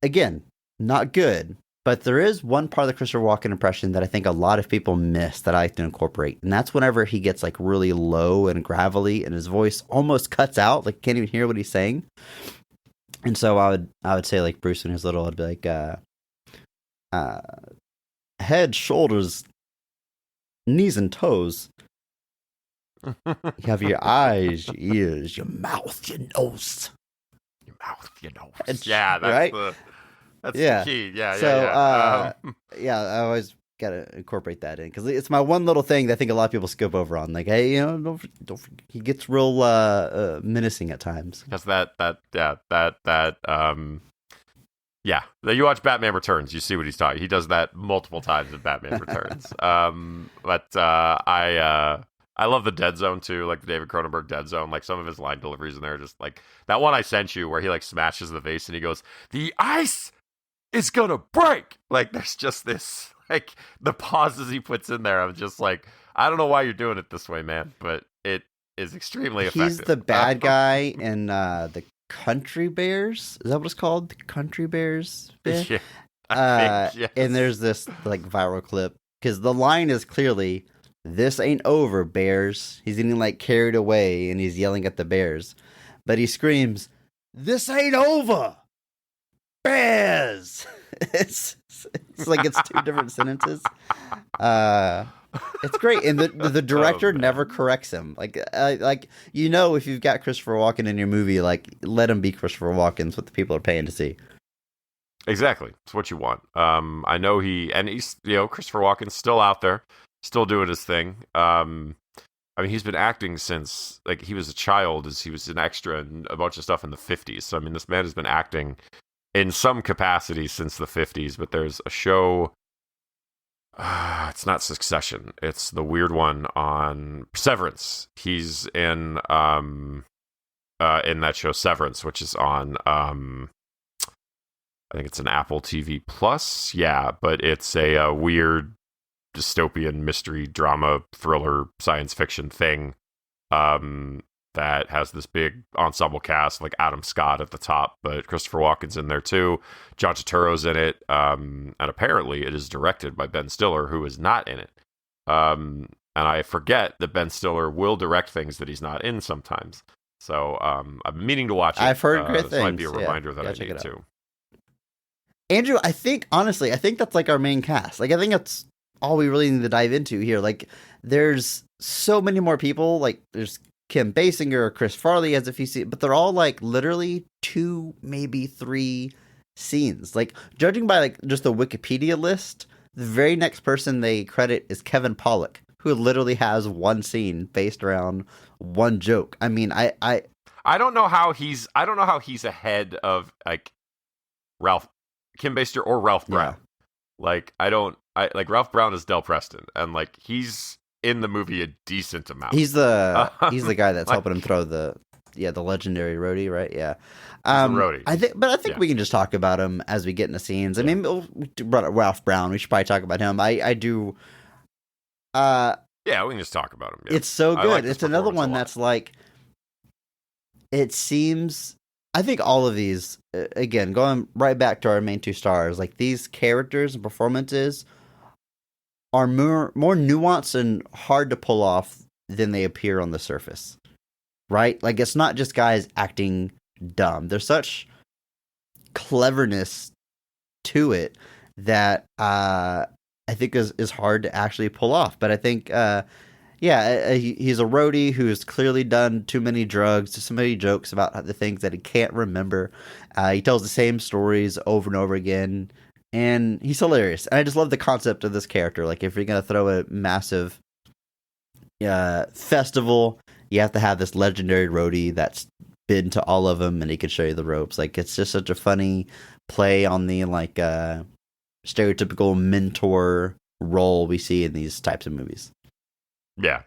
again, not good. But there is one part of the Christopher Walken impression that I think a lot of people miss that I like to incorporate. And that's whenever he gets like really low and gravelly and his voice almost cuts out, like can't even hear what he's saying. And so I would say like Bruce when he was little, I'd be like, head, shoulders, knees and toes. You have your eyes, your ears, your mouth, your nose. Your mouth, your nose. Yeah, that's right? That's the key. Yeah, I always gotta incorporate that in because it's my one little thing that I think a lot of people skip over on. Like, hey, don't he gets real menacing at times. Because you watch Batman Returns, you see what he's talking. He does that multiple times in Batman Returns. I love the Dead Zone too, like the David Cronenberg Dead Zone. Like some of his line deliveries in there, are just like that one I sent you where he like smashes the vase and he goes, "The ice is gonna break." Like there's just this like the pauses he puts in there. I'm just like, I don't know why you're doing it this way, man, but it is extremely effective. He's the bad guy in the Country Bears. Is that what it's called? The Country Bears bit? Yeah, I think, yes. And there's this like viral clip because the line is clearly, "This ain't over, bears." He's getting like carried away and he's yelling at the bears, but he screams, "This ain't over, bears." It's like it's two different sentences. It's great, and the director never corrects him. Like if you've got Christopher Walken in your movie, like let him be Christopher Walken. It's what the people are paying to see. Exactly, it's what you want. I know he's Christopher Walken's still out there, still doing his thing. I mean, he's been acting since like he was a child, as he was an extra in a bunch of stuff in the 50s. So I mean, this man has been acting in some capacity since the 50s. But there's a show. It's not Succession. It's the weird one on Severance. He's in that show Severance, which is on I think it's an Apple TV Plus. Yeah, but it's a weird dystopian mystery drama thriller science fiction thing that has this big ensemble cast, like Adam Scott at the top, but Christopher Walken's in there too. John Turturro's in it, and apparently it is directed by Ben Stiller, who is not in it. And I forget that Ben Stiller will direct things that he's not in sometimes. So I'm meaning to watch it. I've heard great things. This might be a reminder that I need to. Andrew, I think that's like our main cast. Like I think that's all we really need to dive into here. Like there's so many more people. Like there's Kim Basinger, Chris Farley has a few scenes, but they're all like literally 2, maybe 3 scenes. Like judging by like just the Wikipedia list, the very next person they credit is Kevin Pollak, who literally has one scene based around one joke. I mean, I don't know how he's ahead of like Kim Basinger or Ralph Brown. Yeah. Like Ralph Brown is Del Preston, and like he's in the movie a decent amount. He's the guy that's helping him throw the legendary roadie, right? Yeah. Roadie. I think we can just talk about him as we get into scenes. I mean, we brought up Ralph Brown. We should probably talk about him. I do. Yeah, we can just talk about him. Yeah. It's so good. Like it's another one that's like. It seems. I think all of these, again, going right back to our main 2 stars, like these characters and performances are more nuanced and hard to pull off than they appear on the surface, right? Like it's not just guys acting dumb. There's such cleverness to it that I think is hard to actually pull off. But I think, he's a roadie who's clearly done too many drugs, so many jokes about the things that he can't remember. He tells the same stories over and over again. And he's hilarious. And I just love the concept of this character. Like, if you're going to throw a massive festival, you have to have this legendary roadie that's been to all of them, and he can show you the ropes. Like, it's just such a funny play on the, like, stereotypical mentor role we see in these types of movies. Yeah.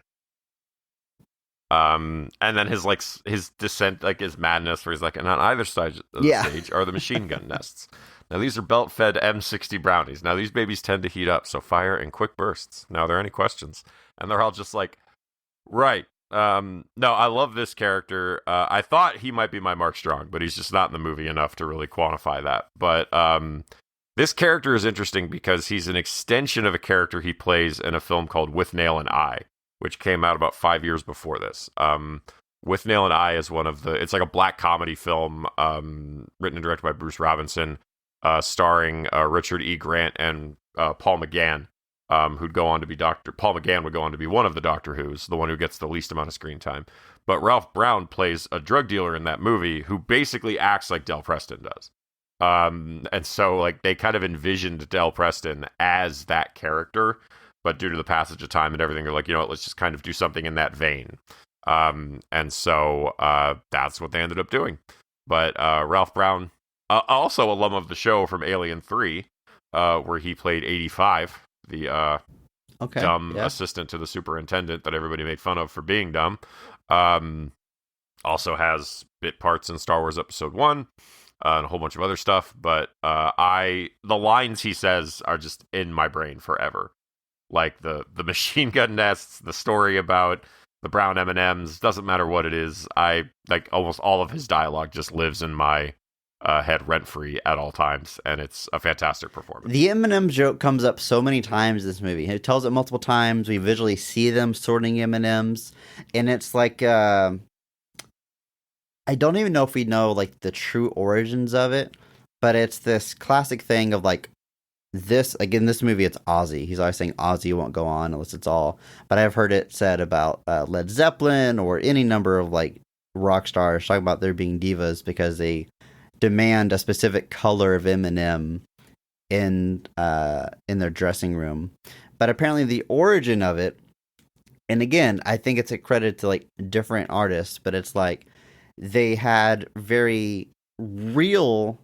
And then his descent, like his madness, where he's like, and on either side of the stage are the machine gun nests. Now these are belt-fed M60 brownies. Now these babies tend to heat up, so fire in quick bursts. Now, are there any questions? And they're all just like, right. No, I love this character. I thought he might be my Mark Strong, but he's just not in the movie enough to really quantify that. But this character is interesting because he's an extension of a character he plays in a film called With Nail and Eye, which came out about 5 years before this. With Nail and Eye is it's like a black comedy film written and directed by Bruce Robinson, starring Richard E. Grant and Paul McGann, who'd go on to be Paul McGann would go on to be one of the Doctor Who's, the one who gets the least amount of screen time. But Ralph Brown plays a drug dealer in that movie who basically acts like Del Preston does. And so like they kind of envisioned Del Preston as that character, but due to the passage of time and everything, they're like, you know what, let's just kind of do something in that vein. And so that's what they ended up doing. But Ralph Brown, also alum of the show from Alien 3, where he played 85, the dumb assistant to the superintendent that everybody made fun of for being dumb. Also has bit parts in Star Wars Episode 1. And a whole bunch of other stuff, but the lines he says are just in my brain forever. Like the machine gun nests, the story about the brown M&Ms, doesn't matter what it is. I like almost all of his dialogue just lives in my head rent-free at all times, and it's a fantastic performance. The M&M joke comes up so many times in this movie. He tells it multiple times. We visually see them sorting M&Ms, and it's like I don't even know if we know like the true origins of it, but it's this classic thing of like this, like in this movie, it's Ozzy. He's always saying Ozzy won't go on unless it's all, but I've heard it said about Led Zeppelin or any number of like rock stars talking about there being divas because they demand a specific color of M&M in their dressing room. But apparently the origin of it, and again, I think it's a credit to like different artists, but it's like, they had very real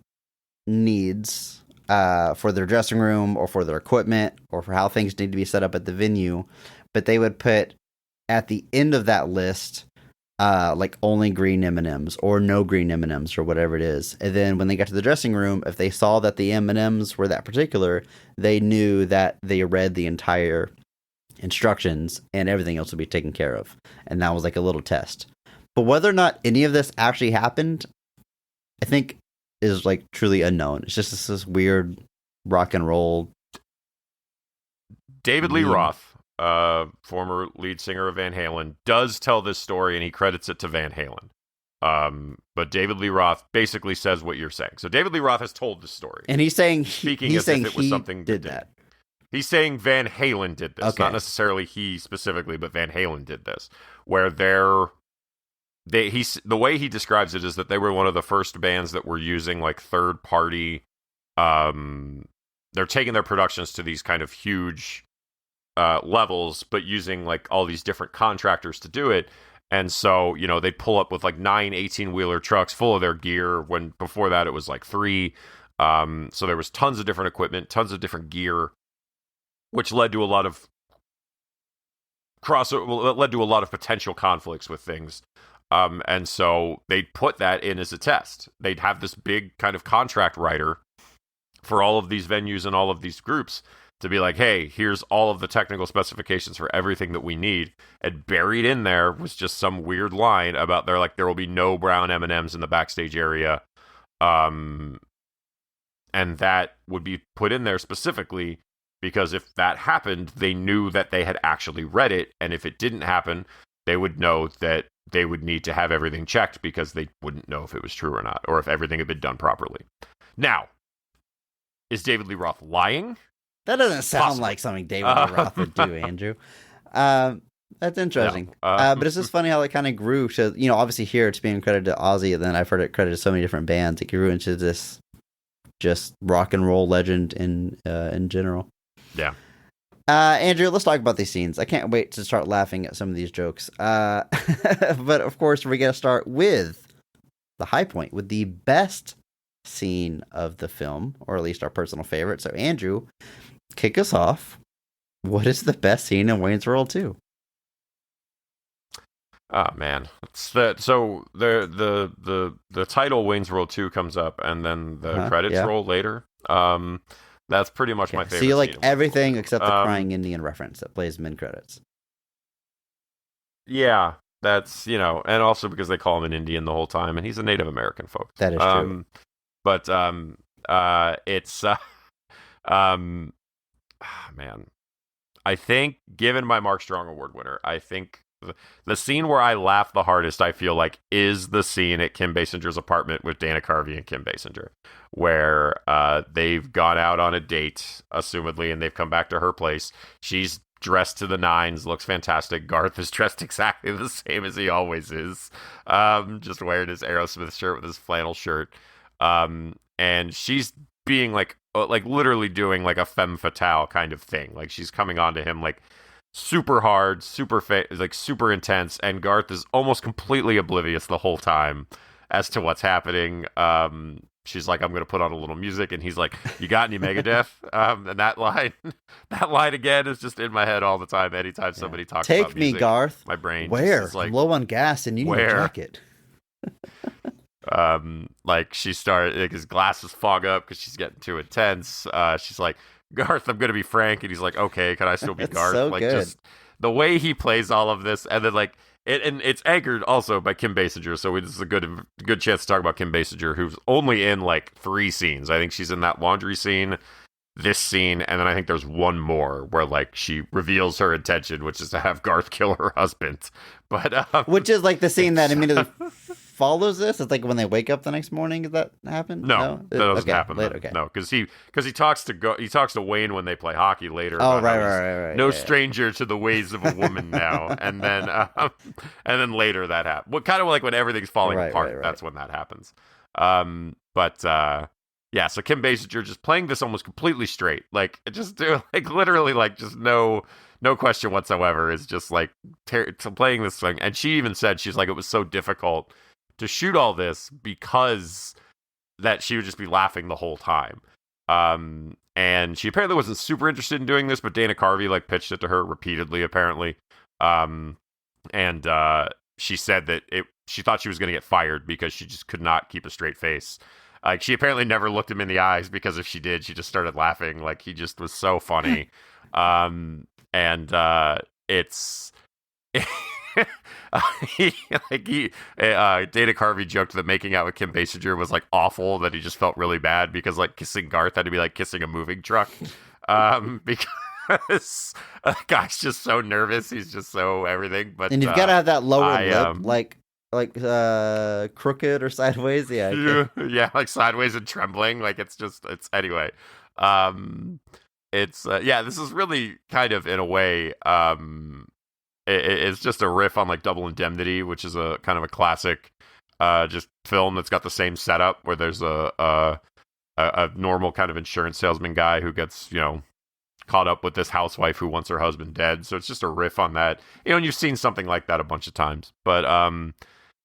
needs for their dressing room or for their equipment or for how things need to be set up at the venue. But they would put at the end of that list like only green M&Ms or no green M&Ms or whatever it is. And then when they got to the dressing room, if they saw that the M&Ms were that particular, they knew that they read the entire instructions and everything else would be taken care of. And that was like a little test. But whether or not any of this actually happened, I think is like truly unknown. It's just this weird rock and roll. David Lee Roth, former lead singer of Van Halen, does tell this story and he credits it to Van Halen. But David Lee Roth basically says what you're saying. So David Lee Roth has told this story. And he's saying if it was something did that. He's saying Van Halen did this. Okay. Not necessarily he specifically, but Van Halen did this. Where the way he describes it is that they were one of the first bands that were using like third party. They're taking their productions to these kind of huge levels, but using like all these different contractors to do it. And so, you know, they'd pull up with like 9 18-wheeler trucks full of their gear when before that it was like 3. So there was tons of different equipment, tons of different gear, which led to a lot of potential conflicts with things. And so they'd put that in as a test. They'd have this big kind of contract writer for all of these venues and all of these groups to be like, hey, here's all of the technical specifications for everything that we need. And buried in there was just some weird line about there will be no brown M&Ms in the backstage area. And that would be put in there specifically because if that happened, they knew that they had actually read it. And if it didn't happen, they would know that they would need to have everything checked because they wouldn't know if it was true or not, or if everything had been done properly. Now, is David Lee Roth lying? That doesn't sound like something David Lee Roth would do, Andrew. That's interesting. No. But it's just funny how it kind of grew to, you know, obviously here it's being credited to Ozzy, and then I've heard it credited to so many different bands. It grew into this just rock and roll legend in general. Yeah. Andrew, let's talk about these scenes. I can't wait to start laughing at some of these jokes. But of course, we're going to start with the high point, with the best scene of the film, or at least our personal favorite. So, Andrew, kick us off. What is the best scene in Wayne's World 2? Oh man, so the title Wayne's World 2 comes up, and then the credits Yeah. roll later. That's pretty much my Okay. favorite. So you like scene in Wayne's World everything 2. except the crying Indian reference that plays mid credits. Yeah, that's and also because they call him an Indian the whole time, and he's a Native American, folks. That is true. But it's um, man, I think given my Mark Strong Award winner, I think the scene where I laugh the hardest, I feel like, is the scene at Kim Basinger's apartment with Dana Carvey and Kim Basinger, where they've gone out on a date, assumedly, and they've come back to her place. She's dressed to the nines, looks fantastic. Garth is dressed exactly the same as he always is, just wearing his Aerosmith shirt with his flannel shirt, and she's being like literally doing like a femme fatale kind of thing. Like she's coming on to him like super hard, like super intense, and Garth is almost completely oblivious the whole time as to what's happening. She's like, "I'm gonna put on a little music," and he's like, "You got any Megadeth?" And that line again is just in my head all the time. Anytime somebody talks Take about music, me, Garth. my brain Where? just is like, I'm low on gas and you need a jacket. Like she started, like his glasses fog up because she's getting too intense. She's like, "Garth, I'm gonna be frank," and he's like, "Okay, can I still be Garth?" So like good. Just the way he plays all of this, and then like and it's anchored also by Kim Basinger. So this is a good chance to talk about Kim Basinger, who's only in like 3 scenes. I think she's in that laundry scene, this scene, and then I think there's one more where like she reveals her intention, which is to have Garth kill her husband. But which is like the scene that immediately follows this. It's like when they wake up the next morning. Does that happen? No, that doesn't happen. Later, okay. No, because he talks to Wayne when they play hockey later. Oh, right. No stranger to the ways of a woman now, and then later that happens. Well, kind of like when everything's falling apart. Right. That's when that happens. Yeah. So Kim Basinger just playing this almost completely straight, like just like literally like just no question whatsoever, is just like playing this thing. And she even said, she's like, it was so difficult to shoot all this because that she would just be laughing the whole time. And she apparently wasn't super interested in doing this, but Dana Carvey like pitched it to her repeatedly, apparently. And she said that she thought she was going to get fired because she just could not keep a straight face. Like she apparently never looked him in the eyes, because if she did, she just started laughing. Like he just was so funny. It's Dana Carvey joked that making out with Kim Basinger was like awful, that he just felt really bad because like kissing Garth had to be like kissing a moving truck, because the guy's just so nervous, he's just so everything. But and you've got to have that lower lip, like crooked or sideways. Yeah, yeah, like sideways and trembling. Like it's anyway. This is really kind of in a way. It's just a riff on like Double Indemnity, which is a kind of a classic, just film that's got the same setup where there's a normal kind of insurance salesman guy who gets caught up with this housewife who wants her husband dead. So it's just a riff on that, and you've seen something like that a bunch of times. But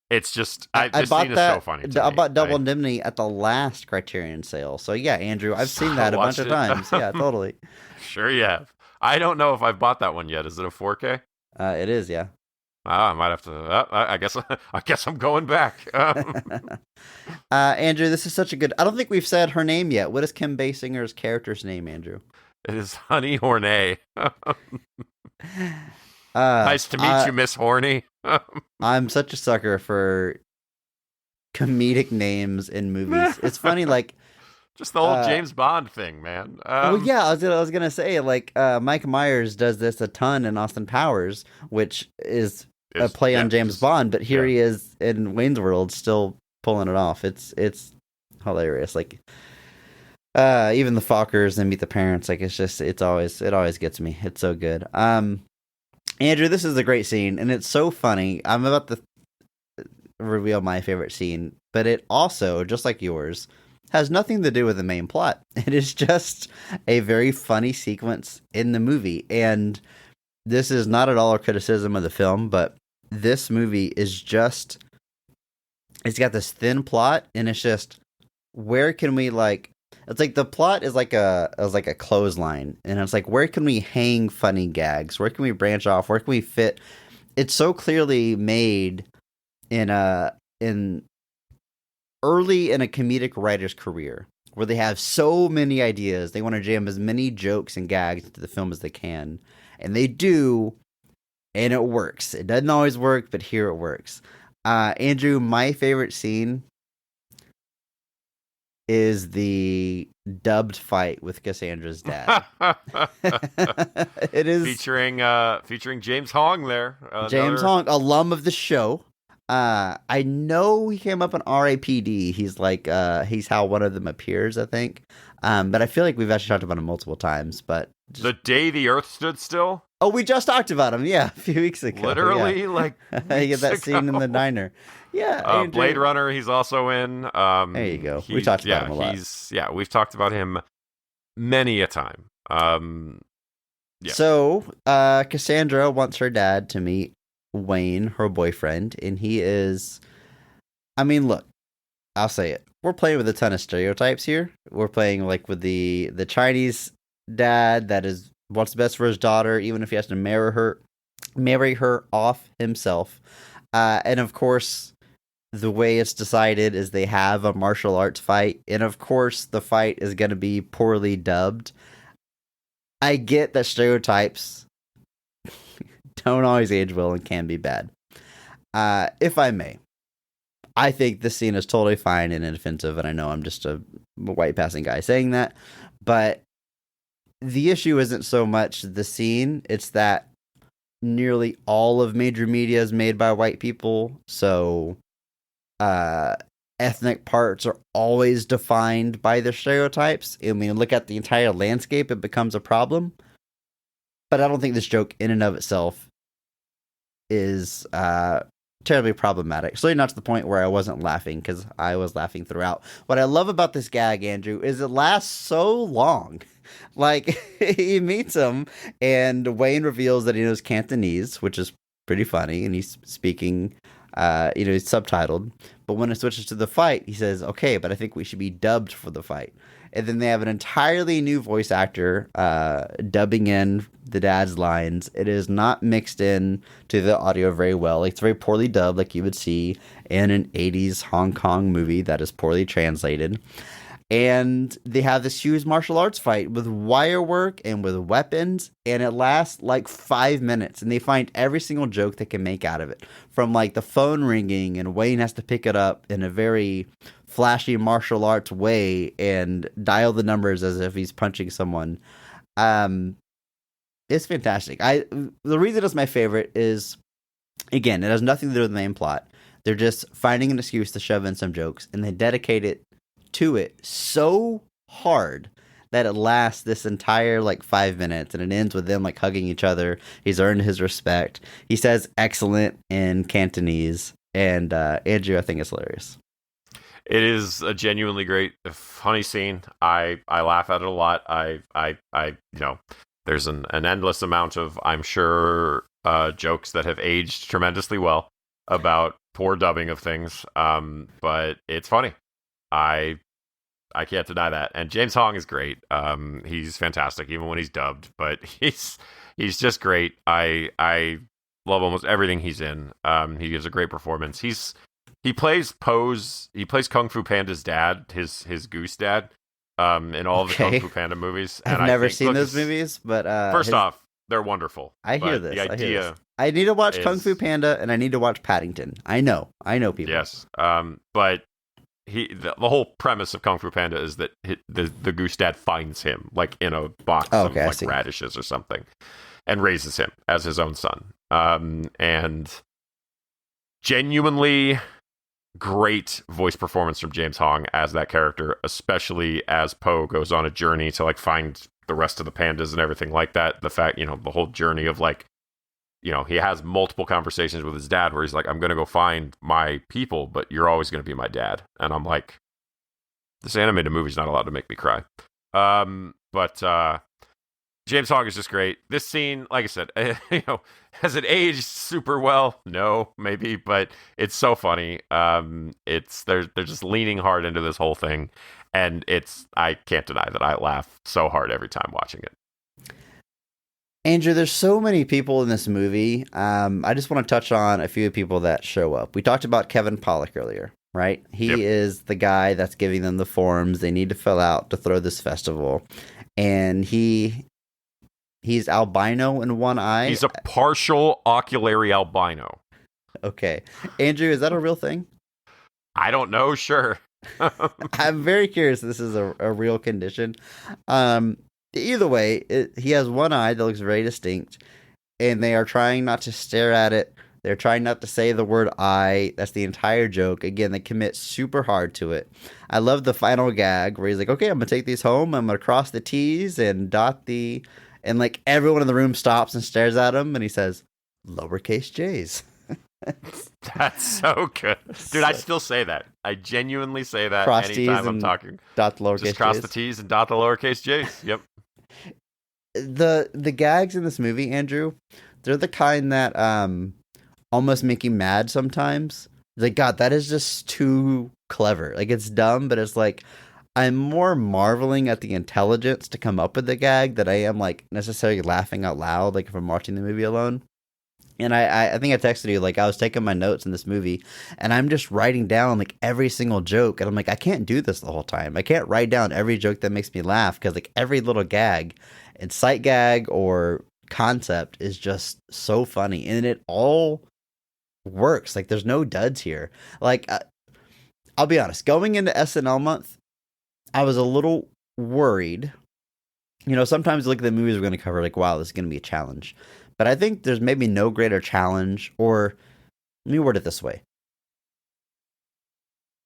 it's just this scene is so funny. I bought Double Indemnity at the last Criterion sale. So yeah, Andrew, I've seen that a bunch of times. Yeah, totally. Sure you have. I don't know if I've bought that one yet. Is it a 4K? It is, yeah. I might have to. I guess I'm going back. Andrew, this is such a good. I don't think we've said her name yet. What is Kim Basinger's character's name, Andrew? It is Honey Hornay. Nice to meet you, Miss Horny. I'm such a sucker for comedic names in movies. It's funny, like. Just the old James Bond thing, man. Well, yeah, I was gonna say, like, Mike Myers does this a ton in Austin Powers, which is a play on James Bond, but here he is in Wayne's World, still pulling it off. It's hilarious. Like, even the Fockers and Meet the Parents, like, it always gets me. It's so good. Andrew, this is a great scene, and it's so funny. I'm about to reveal my favorite scene, but it also, just like yours, has nothing to do with the main plot. It is just a very funny sequence in the movie. And this is not at all a criticism of the film, but this movie is just, it's got this thin plot, and it's just, where can we it's like the plot is like a clothesline, and it's like, where can we hang funny gags? Where can we branch off? Where can we fit it's so clearly made in early in a comedic writer's career, where they have so many ideas. They want to jam as many jokes and gags into the film as they can. And they do, and it works. It doesn't always work, but here it works. Andrew, my favorite scene is the dubbed fight with Cassandra's dad. It is featuring James Hong there. James Hong, alum of the show. I know he came up on RAPD. He's like, he's how one of them appears, I think. But I feel like we've actually talked about him multiple times. But The Day the Earth Stood Still. Oh, we just talked about him. Yeah, a few weeks ago. Literally, yeah. like you get that scene in the diner. Yeah, Blade Runner. He's also in. There you go. We talked about him a lot. We've talked about him many a time. Yeah. So, Cassandra wants her dad to meet Wayne, her boyfriend, and he is. I mean, look, I'll say it. We're playing with a ton of stereotypes here. We're playing like with the Chinese dad that is what's best for his daughter, even if he has to marry her off himself. And of course, the way it's decided is they have a martial arts fight, and of course, the fight is going to be poorly dubbed. I get that stereotypes don't always age well and can be bad. If I may, I think this scene is totally fine and inoffensive, and I know I'm just a white passing guy saying that, but the issue isn't so much the scene, it's that nearly all of major media is made by white people, so ethnic parts are always defined by their stereotypes. And when you look at the entire landscape, it becomes a problem. But I don't think this joke in and of itself is terribly problematic. Certainly not to the point where I wasn't laughing, because I was laughing throughout. What I love about this gag, Andrew, is it lasts so long. Like, he meets him, and Wayne reveals that he knows Cantonese, which is pretty funny, and he's speaking, he's subtitled. But when it switches to the fight, he says, okay, but I think we should be dubbed for the fight. And then they have an entirely new voice actor dubbing in the dad's lines. It is not mixed in to the audio very well. It's very poorly dubbed, like you would see in an 80s Hong Kong movie that is poorly translated. And they have this huge martial arts fight with wire work and with weapons, and it lasts like 5 minutes, and they find every single joke they can make out of it. From like the phone ringing, and Wayne has to pick it up in a very flashy martial arts way and dial the numbers as if he's punching someone. It's fantastic. The reason it's my favorite is, again, it has nothing to do with the main plot. They're just finding an excuse to shove in some jokes, and they dedicate it to it so hard that it lasts this entire like 5 minutes, and it ends with them like hugging each other. He's earned his respect. He says excellent in Cantonese, and Andrew, I think it's hilarious. It is a genuinely great, funny scene. I laugh at it a lot. There's an endless amount of, I'm sure, jokes that have aged tremendously well about poor dubbing of things. But it's funny. I can't deny that. And James Hong is great. He's fantastic, even when he's dubbed. But he's just great. I love almost everything he's in. He gives a great performance. He plays Poe's. He plays Kung Fu Panda's dad, his goose dad, in all of the Kung Fu Panda movies. I've never seen those movies, but first off, they're wonderful. I hear this. The idea. I need to watch Kung Fu Panda, and I need to watch Paddington. I know people. Yes, but the whole premise of Kung Fu Panda is that the goose dad finds him like in a box of like radishes or something, and raises him as his own son. And genuinely great voice performance from James Hong as that character, especially as Poe goes on a journey to like find the rest of the pandas and everything like that. The fact, the whole journey of like, he has multiple conversations with his dad where he's like, I'm going to go find my people, but you're always going to be my dad. And I'm like, this animated movie's not allowed to make me cry. But James Hong is just great. This scene, like I said, has it aged super well? No, maybe, but it's so funny. They're just leaning hard into this whole thing, and I can't deny that I laugh so hard every time watching it. Andrew, there's so many people in this movie. I just want to touch on a few people that show up. We talked about Kevin Pollak earlier, right? He is the guy that's giving them the forms they need to fill out to throw this festival. And he's albino in one eye. He's a partial oculary albino. Okay. Andrew, is that a real thing? I don't know. Sure. I'm very curious if this is a real condition. Either way, he has one eye that looks very distinct, and they are trying not to stare at it. They're trying not to say the word "I." That's the entire joke. Again, they commit super hard to it. I love the final gag where he's like, "Okay, I'm gonna take these home. I'm gonna cross the T's and dot the," and like everyone in the room stops and stares at him, and he says, "Lowercase J's." That's so good, dude. I still say that. I genuinely say that cross anytime I'm talking. Dot the lowercase Just cross J's. the T's and dot the lowercase J's. Yep. The gags in this movie, Andrew, they're the kind that almost make you mad sometimes. Like, God, that is just too clever. Like, it's dumb, but it's like I'm more marveling at the intelligence to come up with the gag than I am like necessarily laughing out loud, like if I'm watching the movie alone. And I think I texted you, like, I was taking my notes in this movie, and I'm just writing down, like, every single joke. And I'm like, I can't do this the whole time. I can't write down every joke that makes me laugh, because, like, every little gag and sight gag or concept is just so funny. And it all works. Like, there's no duds here. Like, I'll be honest. Going into SNL month, I was a little worried. You know, sometimes you look at the movies we're going to cover, like, wow, this is going to be a challenge. But I think there's maybe no greater challenge, or let me word it this way.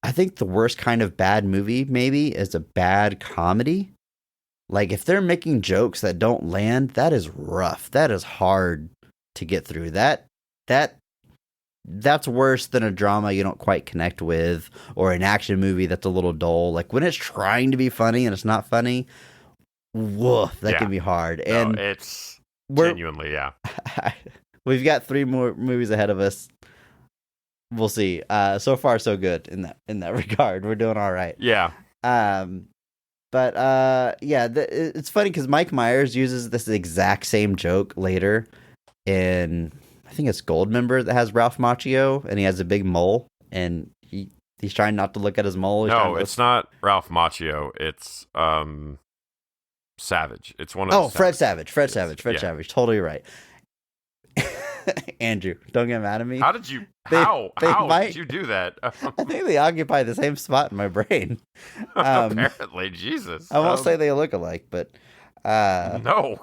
I think the worst kind of bad movie, maybe, is a bad comedy. Like, if they're making jokes that don't land, that is rough. That is hard to get through. That's worse than a drama you don't quite connect with, or an action movie that's a little dull. Like, when it's trying to be funny and it's not funny, woof, that can be hard. And it's... Genuinely, yeah. We've got 3 more movies ahead of us. We'll see. So far, so good in that regard. We're doing all right. Yeah. It's funny because Mike Myers uses this exact same joke later in, I think it's Goldmember, that has Ralph Macchio, and he has a big mole, and he's trying not to look at his mole. No, it's not Ralph Macchio. It's Savage. It's one of Fred Savage. Fred Savage. Totally right. Andrew, don't get mad at me. How did you? How did you do that? I think they occupy the same spot in my brain. Apparently, Jesus. I won't say they look alike, but no.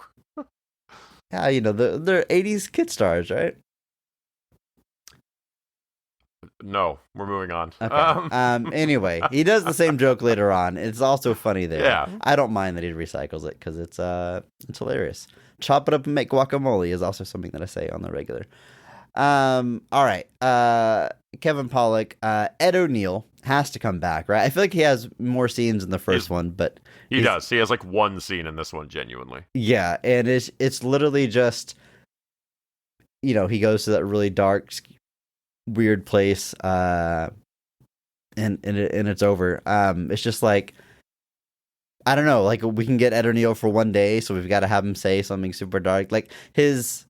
Yeah, you know, they're 80s kid stars, right? No, we're moving on. Okay. Anyway, he does the same joke later on. It's also funny there. Yeah. I don't mind that he recycles it because it's hilarious. Chop it up and make guacamole is also something that I say on the regular. All right. Kevin Pollak, Ed O'Neill has to come back, right? I feel like he has more scenes in the first one, but he does. He has like one scene in this one, genuinely. Yeah, and it's literally just, you know, he goes to that really dark, weird place, and it's over. It's just like, I don't know, like, we can get Ed O'Neill for one day, so we've got to have him say something super dark. Like, his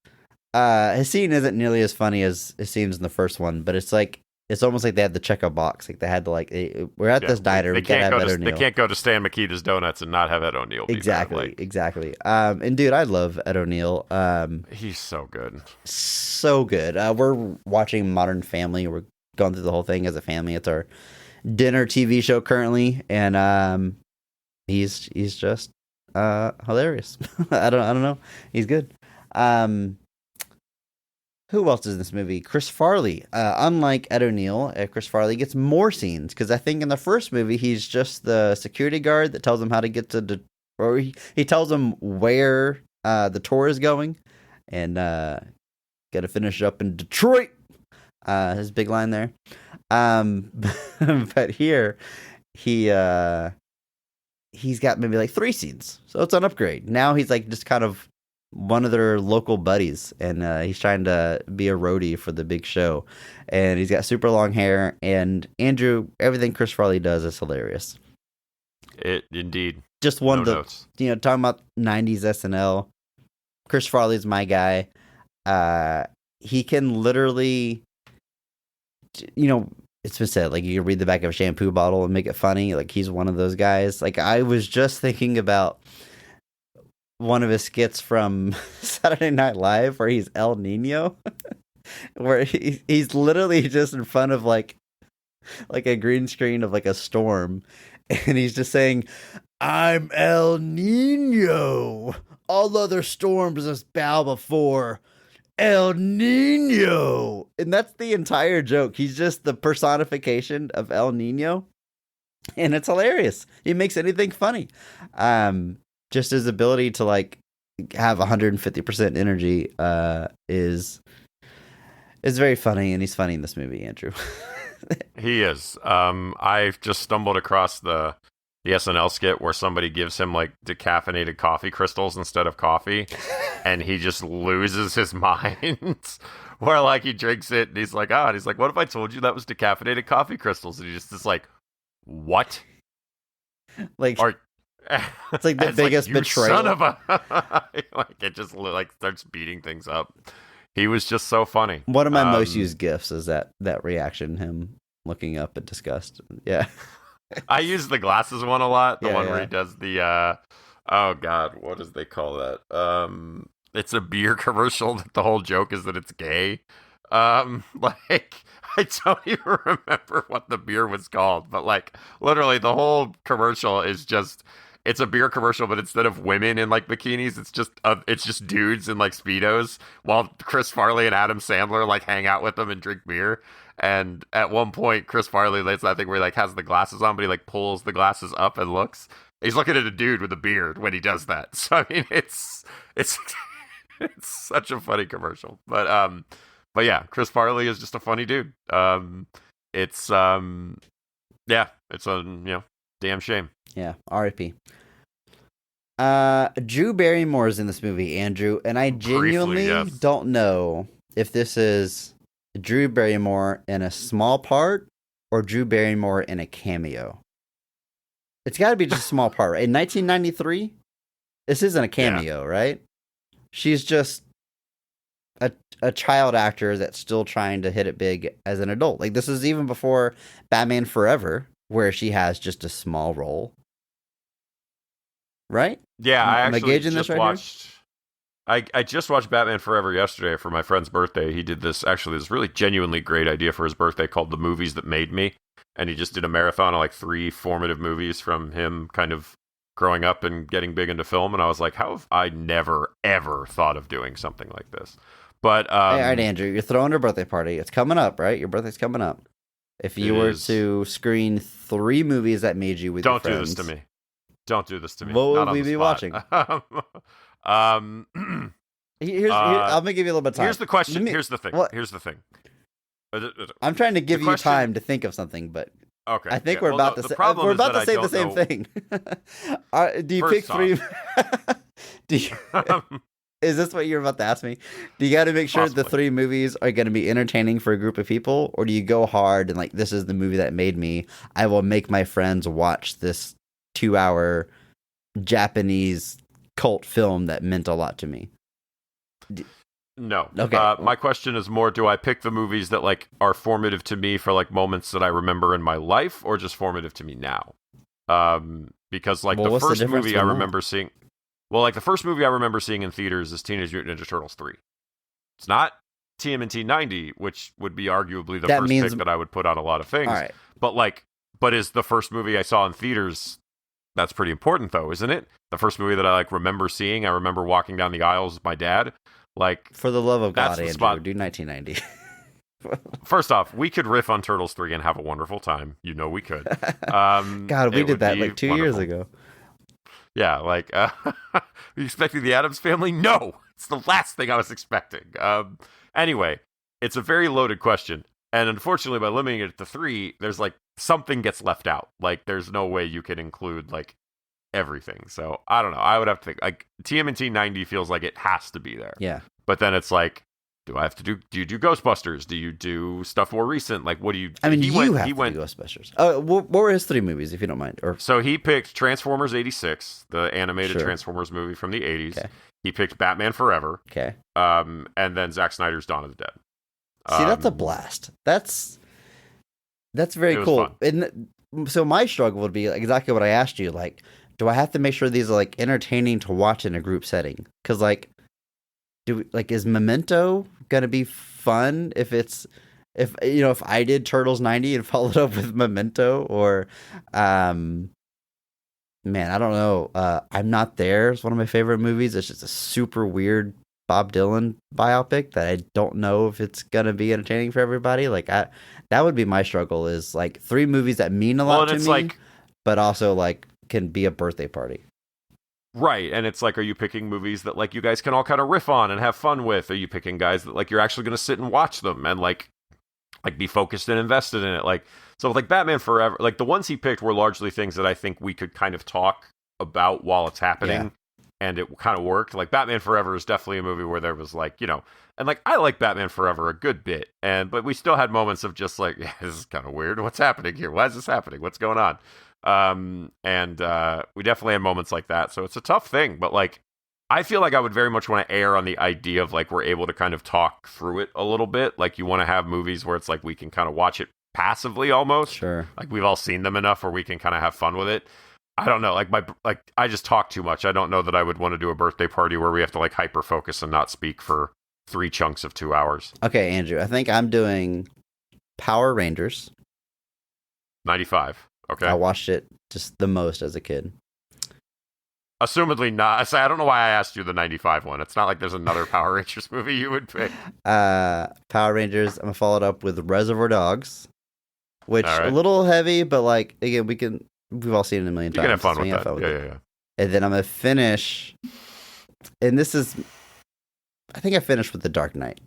scene isn't nearly as funny as his scenes in the first one, but it's like, it's almost like they had to check a box. Like, they had to, like, we're at this diner, we gotta have Ed O'Neill. They can't go to Stan Mikita's Donuts and not have Ed O'Neill be exactly. And dude, I love Ed O'Neill. He's so good. So good. We're watching Modern Family. We're going through the whole thing as a family. It's our dinner TV show currently, and he's just hilarious. I don't know. He's good. Who else is in this movie? Chris Farley. Unlike Ed O'Neill, Chris Farley gets more scenes, because I think in the first movie he's just the security guard that tells him how to get to, or he tells him where the tour is going, and got to finish up in Detroit. His big line there. But here he's got maybe like 3 scenes, so it's an upgrade. Now he's like just kind of one of their local buddies, and he's trying to be a roadie for the big show, and he's got super long hair. And Andrew, everything Chris Farley does is hilarious. It indeed. Just one of the notes. You know, talking about 90s SNL, Chris Farley's my guy. He can literally, it's been said, like, you can read the back of a shampoo bottle and make it funny. Like, he's one of those guys. Like, I was just thinking about one of his skits from Saturday Night Live where he's El Nino, where he's literally just in front of like a green screen of like a storm, and he's just saying, "I'm El Nino. All other storms must bow before El Nino." And that's the entire joke. He's just the personification of El Nino, and it's hilarious. He makes anything funny. Just his ability to like have 150% energy is very funny, and he's funny in this movie, Andrew. He is. I've just stumbled across the SNL skit where somebody gives him like decaffeinated coffee crystals instead of coffee, and he just loses his mind. Where like he drinks it and he's like, and he's like, "What if I told you that was decaffeinated coffee crystals?" And he just is like, "What?" Like, it's like the biggest betrayal. Son of a like it just like starts beating things up. He was just so funny. One of my most used gifs is that reaction, him looking up in disgust. Yeah. I use the glasses one a lot. The one where he does the oh god, what does they call that? It's a beer commercial. The whole joke is that it's gay. Like I don't even remember what the beer was called, but like literally the whole commercial is just, it's a beer commercial, but instead of women in like bikinis, it's just dudes in like Speedos, while Chris Farley and Adam Sandler like hang out with them and drink beer. And at one point, Chris Farley, that's that thing where he like has the glasses on, but he like pulls the glasses up and looks. He's looking at a dude with a beard when he does that. So I mean, it's it's such a funny commercial. But yeah, Chris Farley is just a funny dude. It's it's a damn shame. Yeah, R.I.P. Drew Barrymore is in this movie, Andrew, and I genuinely don't know if this is Drew Barrymore in a small part or Drew Barrymore in a cameo. It's got to be just a small part, right? In 1993, this isn't a cameo, right? She's just a child actor that's still trying to hit it big as an adult. Like, this is even before Batman Forever, where she has just a small role. Right? Yeah, I actually just watched. I just watched Batman Forever yesterday for my friend's birthday. He did this really genuinely great idea for his birthday called The Movies That Made Me, and he just did a marathon of like 3 formative movies from him kind of growing up and getting big into film. And I was like, how have I never ever thought of doing something like this? But all right, Andrew, you're throwing a birthday party. It's coming up, right? Your birthday's coming up. If you were to screen 3 movies that made you with your friends, don't do this to me. Don't do this to me. What would we be watching? I'm gonna give you a little bit of time. Here's the question. Here's the thing. Here's the thing. I'm trying to give you time to think of something, but okay. I think we're about to say the same thing. Do you pick 3? Is this what you're about to ask me? Do you got to make sure Possibly. the 3 movies are going to be entertaining for a group of people, or do you go hard and like, this is the movie that made me? I will make my friends watch this 2-hour Japanese cult film that meant a lot to me. No. Okay. My question is more, do I pick the movies that like are formative to me for like moments that I remember in my life, or just formative to me now? Because like the first movie I remember seeing, like the first movie I remember seeing in theaters is Teenage Mutant Ninja Turtles 3. It's not TMNT 90, which would be arguably the first pick that I would put on a lot of things. All right. But is the first movie I saw in theaters. That's pretty important, though, isn't it? The first movie that I like remember seeing, I remember walking down the aisles with my dad. Like, for the love of God, Andrew, do 1990. First off, we could riff on Turtles 3 and have a wonderful time. You know we could. God, we did that like 2 years ago. Yeah, like, were you expecting the Addams Family? No! It's the last thing I was expecting. Anyway, it's a very loaded question. And unfortunately, by limiting it to 3, there's like, something gets left out. Like, there's no way you can include, like, everything. So, I don't know. I would have to think, like, TMNT 90 feels like it has to be there. Yeah. But then it's like, do you do Ghostbusters? Do you do stuff more recent? Like, what do you... I mean, he went do Ghostbusters. Oh, what were his 3 movies, if you don't mind? So he picked Transformers 86, the animated Transformers movie from the 80s. Okay. He picked Batman Forever. Okay. And then Zack Snyder's Dawn of the Dead. See, that's a blast. That's very cool. And so my struggle would be exactly what I asked you. Like, do I have to make sure these are like entertaining to watch in a group setting? Because like, is Memento gonna be fun if I did Turtles 90 and followed up with Memento, or man, I don't know. I'm Not There is one of my favorite movies. It's just a super weird Bob Dylan biopic that I don't know if it's gonna be entertaining for everybody. Like, that would be my struggle, is like 3 movies that mean a lot to me, like, but also like can be a birthday party. Right, and it's like, are you picking movies that like you guys can all kind of riff on and have fun with? Are you picking guys that like you're actually going to sit and watch them and like be focused and invested in it? Like, so like Batman Forever, like the ones he picked were largely things that I think we could kind of talk about while it's happening, and it kind of worked. Like Batman Forever is definitely a movie where there was like, and like I like Batman Forever a good bit, but we still had moments of just like, yeah, this is kind of weird. What's happening here? Why is this happening? What's going on? We definitely had moments like that. So it's a tough thing, but like, I feel like I would very much want to err on the idea of like, we're able to kind of talk through it a little bit. Like, you want to have movies where it's like, we can kind of watch it passively almost. Sure. Like, we've all seen them enough where we can kind of have fun with it. I don't know. Like, I just talk too much. I don't know that I would want to do a birthday party where we have to like hyper focus and not speak for 3 chunks of 2 hours. Okay, Andrew, I think I'm doing Power Rangers. 95. Okay. I watched it just the most as a kid. Assumedly not. I don't know why I asked you the 95 one. It's not like there's another Power Rangers movie you would pick. Power Rangers, I'm going to follow it up with Reservoir Dogs, which a little heavy, but like, again, we've all seen it a million times. You can have fun with that. Yeah. And then I'm going to finish, and this is, I think I finished with The Dark Knight.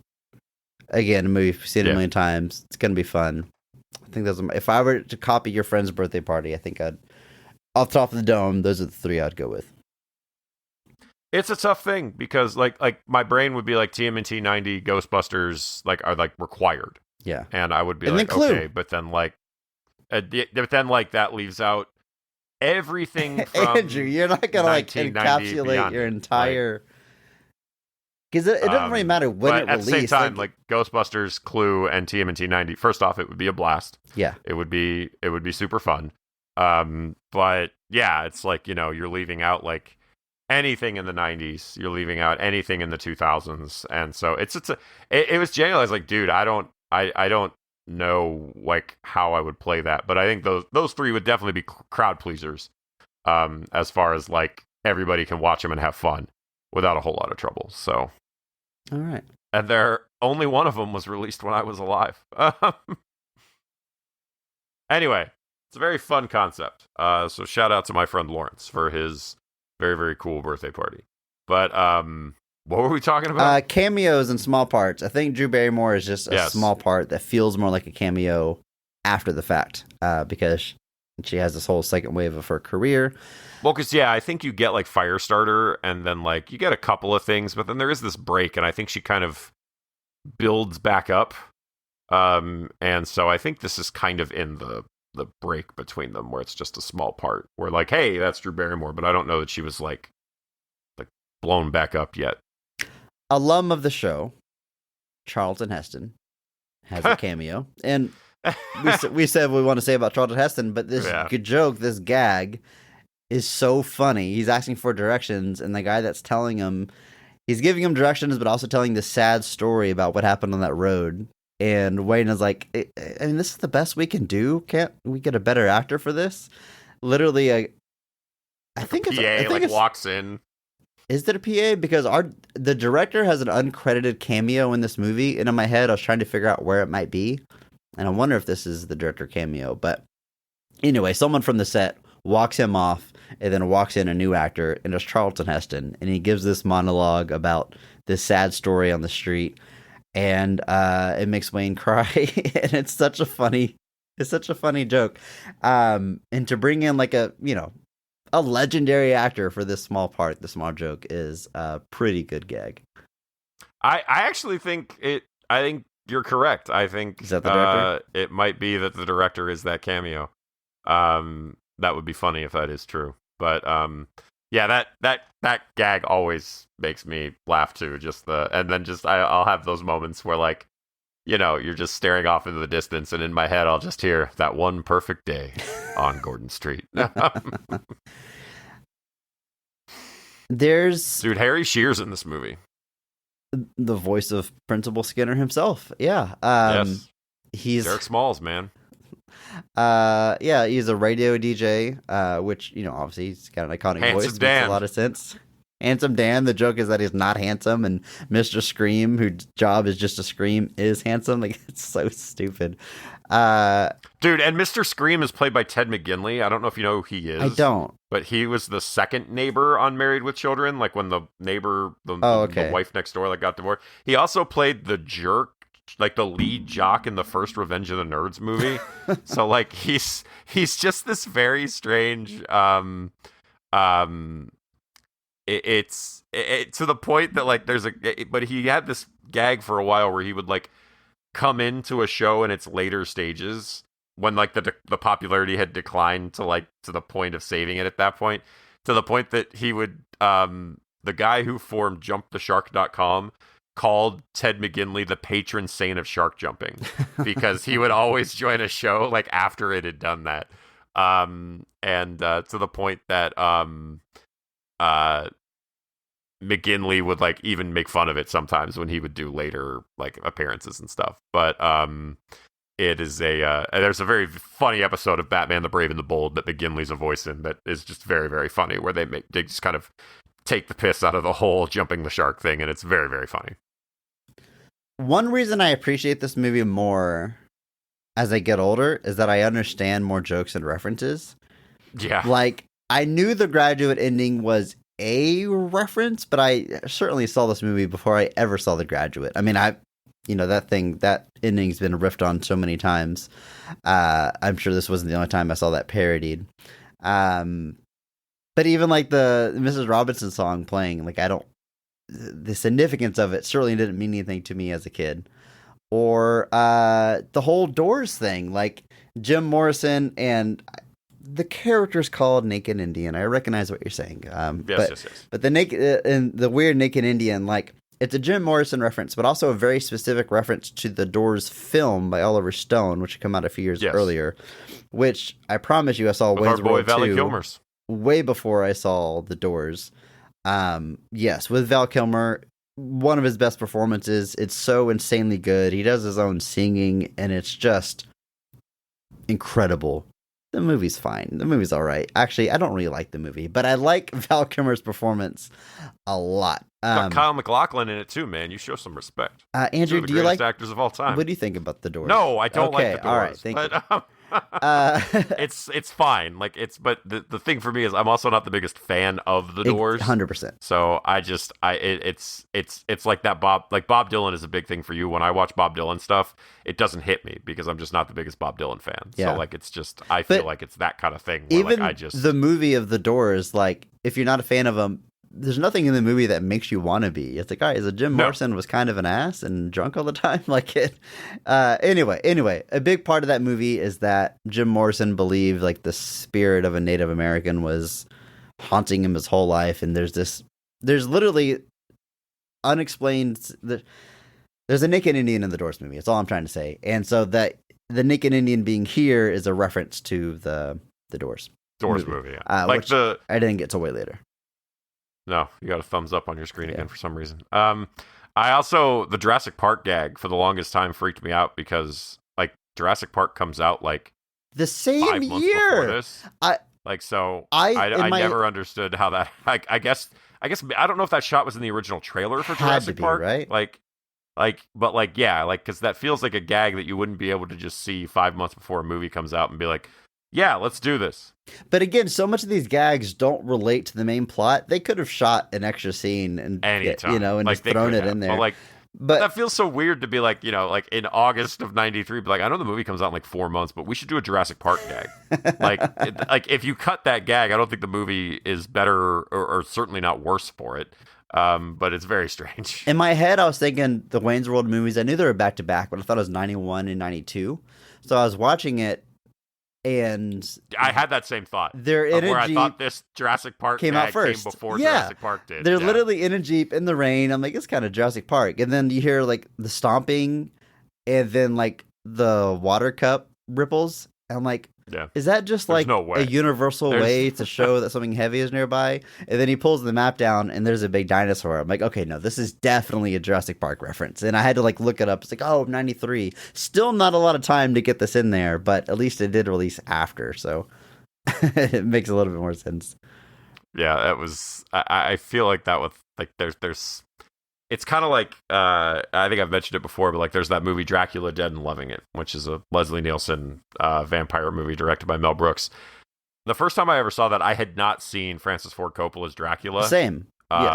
Again, a movie we've seen it a million times. It's going to be fun. I think if I were to copy your friend's birthday party, I think off the top of the dome, those are the 3 I'd go with. It's a tough thing because like my brain would be like TMNT 90, Ghostbusters are like required. Yeah. And I would be and like, then okay, but then that leaves out everything from Andrew, you're not going to like encapsulate beyond, your entire... Because it doesn't really matter when it released. At the same time, like Ghostbusters, Clue, and TMNT 90. First off, it would be a blast. Yeah, it would be super fun. But yeah, it's like, you're leaving out like anything in the 90s. You're leaving out anything in the 2000s, and so it was genuinely, I was like, dude, I don't know like how I would play that, but I think those 3 would definitely be crowd pleasers. As far as like everybody can watch them and have fun without a whole lot of trouble. So. All right. And only one of them was released when I was alive. Anyway, it's a very fun concept. So shout out to my friend Lawrence for his very, very cool birthday party. But what were we talking about? Cameos and small parts. I think Drew Barrymore is just a small part that feels more like a cameo after the fact, because she has this whole second wave of her career. Well, because, I think you get, like, Firestarter, and then, like, you get a couple of things, but then there is this break, and I think she kind of builds back up. And so I think this is kind of in the break between them, where it's just a small part, where, like, hey, that's Drew Barrymore, but I don't know that she was, like blown back up yet. Alum of the show, Charlton Heston, has a cameo, and we said we want to say about Charlton Heston, but this good joke, this gag, is so funny. He's asking for directions, and the guy that's telling him, he's giving him directions, but also telling the sad story about what happened on that road. And Wayne is like, I mean, this is the best we can do. Can't we get a better actor for this? Literally, I think PA it's walks in. Is it a PA? Because the director has an uncredited cameo in this movie, and in my head, I was trying to figure out where it might be, and I wonder if this is the director cameo. But anyway, someone from the set walks him off, and then walks in a new actor, and it's Charlton Heston, and he gives this monologue about this sad story on the street, and it makes Wayne cry, and it's such a funny joke, and to bring in like a legendary actor for this small part, the small joke, is a pretty good gag. I actually think I think you're correct. I think is that the director? It might be that the director is that cameo. That would be funny if that is true. But Yeah, that gag always makes me laugh too. And then I'll have those moments where like, you're just staring off into the distance, and in my head I'll just hear that one perfect day on Gordon Street. Dude, Harry Shear's in this movie. The voice of Principal Skinner himself. Yeah. Yes. He's Derek Smalls, man. Yeah, he's a radio DJ, which, obviously he's got an iconic Handsome voice. Dan. Makes a lot of sense. Handsome Dan. The joke is that he's not handsome, and Mr. Scream, whose job is just to scream, is handsome. Like, it's so stupid. Dude, and Mr. Scream is played by Ted McGinley. I don't know if you know who he is. I don't. But he was the second neighbor on Married with Children, like when the neighbor, the wife next door, like got divorced. He also played the jerk, like the lead jock in the first Revenge of the Nerds movie. So like he's just this very strange. It's to the point that like but he had this gag for a while where he would like come into a show in its later stages when like the popularity had declined to the point of saving it at that point, to the point that he would the guy who formed jumptheshark.com called Ted McGinley the patron saint of shark jumping, because he would always join a show like after it had done that, and to the point that McGinley would like even make fun of it sometimes when he would do later like appearances and stuff. But it is there's a very funny episode of Batman the Brave and the Bold that McGinley's a voice in that is just very, very funny, where they just kind of take the piss out of the whole jumping the shark thing, and it's very, very funny. One reason I appreciate this movie more as I get older is that I understand more jokes and references. Yeah. Like, I knew the Graduate ending was a reference, but I certainly saw this movie before I ever saw The Graduate. I mean, that ending's been riffed on so many times. I'm sure this wasn't the only time I saw that parodied. But even like the Mrs. Robinson song playing, like the significance of it certainly didn't mean anything to me as a kid. Or the whole Doors thing, like Jim Morrison and the character's called Naked Indian. I recognize what you're saying. Yes. But the naked and the weird Naked Indian, like it's a Jim Morrison reference, but also a very specific reference to the Doors film by Oliver Stone, which had come out a few years earlier. Which I promise you, I saw Wayne's World 2 way before I saw the Doors. Yes, with Val Kilmer, one of his best performances. It's so insanely good. He does his own singing, and it's just incredible. The movie's fine. The movie's all right. Actually, I don't really like the movie, but I like Val Kilmer's performance a lot. Got Kyle MacLachlan in it too, man. You show some respect. Andrew, do you like actors of all time? What do you think about The Doors? No, I don't like The Doors. All right, thank you. It's fine. Like but the thing for me is I'm also not the biggest fan of the Doors. 100%. So it's like that Bob Dylan is a big thing for you. When I watch Bob Dylan stuff, it doesn't hit me because I'm just not the biggest Bob Dylan fan. Yeah. So like it's just I feel like it's that kind of thing where even like the movie of the Doors, like if you're not a fan of them, there's nothing in the movie that makes you want to be. It's like, all right, Jim Morrison was kind of an ass and drunk all the time. Like it. Anyway, a big part of that movie is that Jim Morrison believed like the spirit of a Native American was haunting him his whole life. And there's literally unexplained. There's a Naked Indian in the Doors movie. That's all I'm trying to say. And so that the Naked Indian being here is a reference to the Doors movie. Yeah. Which I didn't get till way later. No, you got a thumbs up on your screen again for some reason. The Jurassic Park gag for the longest time freaked me out because like Jurassic Park comes out like the same 5 months year. Before this. I never understood how that. I guess I don't know if that shot was in the original trailer for Jurassic Park, right? Because that feels like a gag that you wouldn't be able to just see 5 months before a movie comes out and be like, yeah, let's do this. But again, so much of these gags don't relate to the main plot. They could have shot an extra scene and just thrown it in there. But that feels so weird to be like, like in August of '93, be like, I know the movie comes out in like 4 months, but we should do a Jurassic Park gag. like if you cut that gag, I don't think the movie is better or certainly not worse for it. But it's very strange. In my head, I was thinking the Wayne's World movies. I knew they were back to back, but I thought it was 91 and 92. So I was watching it and I had that same thought. They're in where a I Jeep. thought this Jurassic Park Came out first. came before Jurassic Park did. They're literally in a Jeep in the rain. I'm like, it's kind of Jurassic Park. And then you hear like the stomping and then like the water cup ripples. And I'm like, is that just There's like no way. a universal way to show that something heavy is nearby? And then he pulls the map down and there's a big dinosaur. I'm like, okay, no, this is definitely a Jurassic Park reference. And I had to like look it up. It's like, oh, 93. Still not a lot of time to get this in there, but at least it did release after. So it makes a little bit more sense. Yeah, that was. I feel like that with like there's. It's kind of like I think I've mentioned it before, but like there's that movie Dracula Dead and Loving It, which is a Leslie Nielsen vampire movie directed by Mel Brooks. The first time I ever saw that, I had not seen Francis Ford Coppola's Dracula. Same.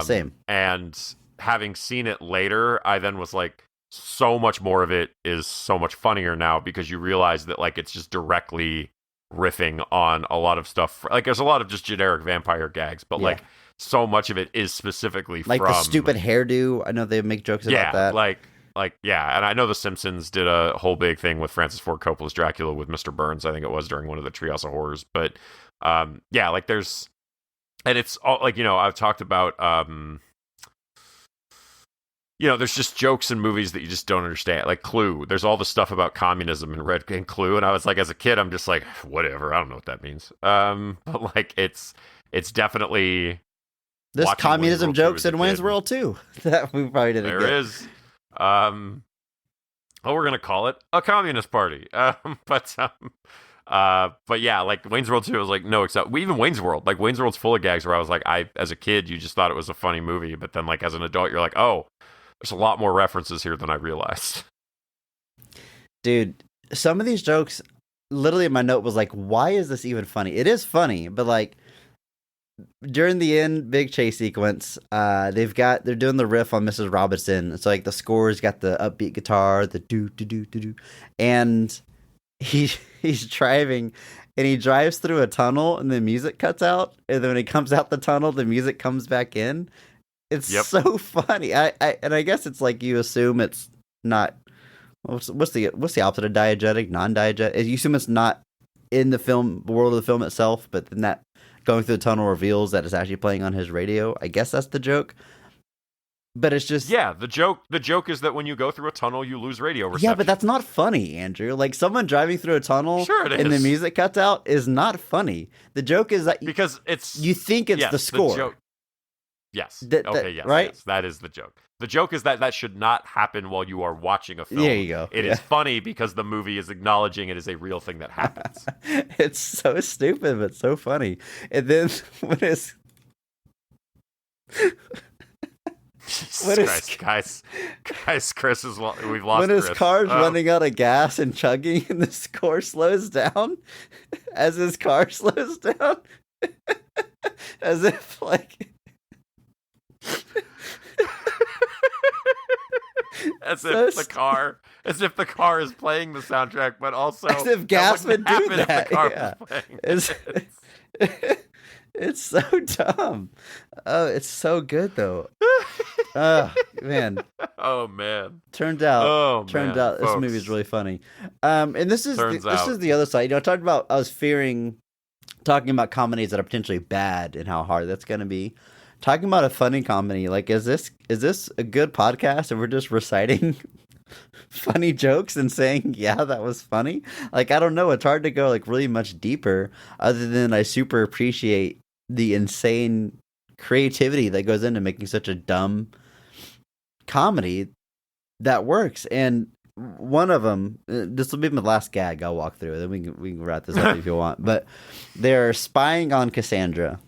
Same. And having seen it later, I then was like, so much more of it is so much funnier now because you realize that like it's just directly riffing on a lot of stuff. Like there's a lot of just generic vampire gags, but like so much of it is specifically like from the stupid hairdo. I know they make jokes about that. Like and I know The Simpsons did a whole big thing with Francis Ford Coppola's Dracula with Mr. Burns. I think it was during one of the Treehouse of Horrors. But like there's, and it's all like, I've talked about there's just jokes in movies that you just don't understand. Like Clue, there's all the stuff about communism in Clue, and I was like, as a kid, I'm just like, whatever, I don't know what that means. But like it's definitely. There's communism jokes in Wayne's World too that we probably didn't get. There is. We're gonna call it a communist party. But yeah, like Wayne's World 2, I was like, no, except even Wayne's World. Like Wayne's World's full of gags where I was like, as a kid, you just thought it was a funny movie, but then like as an adult, you're like, oh, there's a lot more references here than I realized. Dude, some of these jokes, literally my note was like, why is this even funny? It is funny, but like during the end big chase sequence, they're doing the riff on Mrs. Robinson. It's like the score's got the upbeat guitar, the do do do do do, and he's driving, and he drives through a tunnel, and the music cuts out, and then when he comes out the tunnel, the music comes back in. It's so funny. I guess it's like you assume it's not. What's the opposite of diegetic? Non-diegetic. You assume it's not in the world of the film itself, but then that going through the tunnel reveals that it's actually playing on his radio. I guess that's the joke. But it's just the joke is that when you go through a tunnel, you lose radio reception. Yeah, but that's not funny, Andrew. Like someone driving through a tunnel, and the music cuts out is not funny. The joke is that because you think it's the score. The joke. Yes. Yes. Right. Yes, that is the joke. The joke is that should not happen while you are watching a film. There you go. It is funny because the movie is acknowledging it is a real thing that happens. It's so stupid, but so funny. And then what is guys, Chris we've lost when his Chris. car's running out of gas and chugging, and the score slows down as his car slows down, as if like. As if the car is playing the soundtrack, but also as if gas would do that. It's so dumb. Oh, it's so good though. Oh man. Oh man. Turned out folks, this movie is really funny. And this is the other side. I talked about I was fearing talking about comedies that are potentially bad and how hard that's going to be. Talking about a funny comedy, like is this a good podcast and we're just reciting funny jokes and saying, yeah, that was funny? Like, I don't know. It's hard to go like really much deeper other than I super appreciate the insane creativity that goes into making such a dumb comedy that works. And one of them, this will be my last gag I'll walk through, then we can wrap this up if you want. But they're spying on Cassandra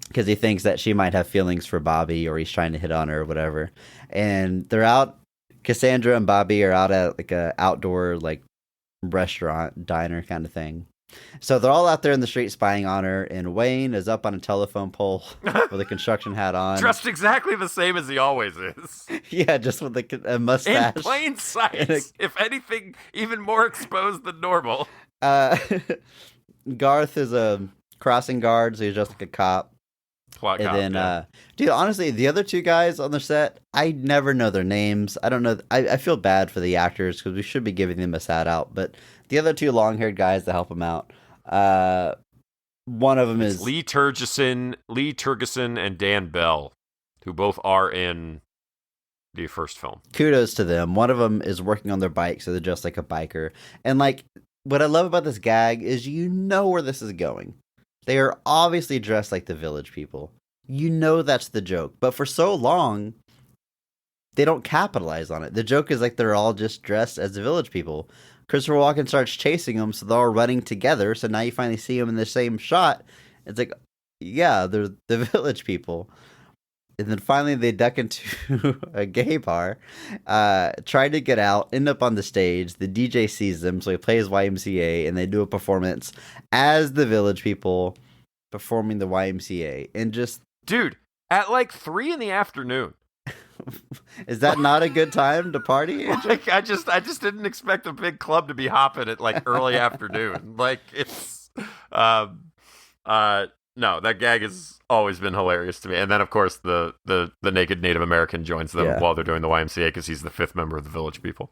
because he thinks that she might have feelings for Bobby or he's trying to hit on her or whatever. And they're out, Cassandra and Bobby are out at like a outdoor like restaurant, diner kind of thing. So they're all out there in the street spying on her, and Wayne is up on a telephone pole with a construction hat on. Dressed exactly the same as he always is. Yeah, just with a mustache. In plain sight. If anything, even more exposed than normal. Garth is a crossing guard, so he's just like a cop. Dude, honestly, the other two guys on the set, I never know their names. I don't know. I feel bad for the actors because we should be giving them a shout out. But the other two long-haired guys that help them out, One of them It's is Lee Tergesen, and Dan Bell, who both are in the first film. Kudos to them. One of them is working on their bike, so they're just like a biker. And like, what I love about this gag is you know where this is going. They are obviously dressed like the Village People. You know that's the joke. But for so long, they don't capitalize on it. The joke is like they're all just dressed as the Village People. Christopher Walken starts chasing them, so they're all running together. So now you finally see them in the same shot. It's like, yeah, they're the Village People. And then finally they duck into a gay bar, try to get out, end up on the stage. The DJ sees them, so he plays YMCA, and they do a performance as the Village People performing the YMCA. And just... Dude, at like 3 p.m. Is that not a good time to party? Like, I just didn't expect a big club to be hopping at like early afternoon. Like, it's... No, that gag has always been hilarious to me. And then, of course, the naked Native American joins them while they're doing the YMCA because he's the 5th member of the Village People.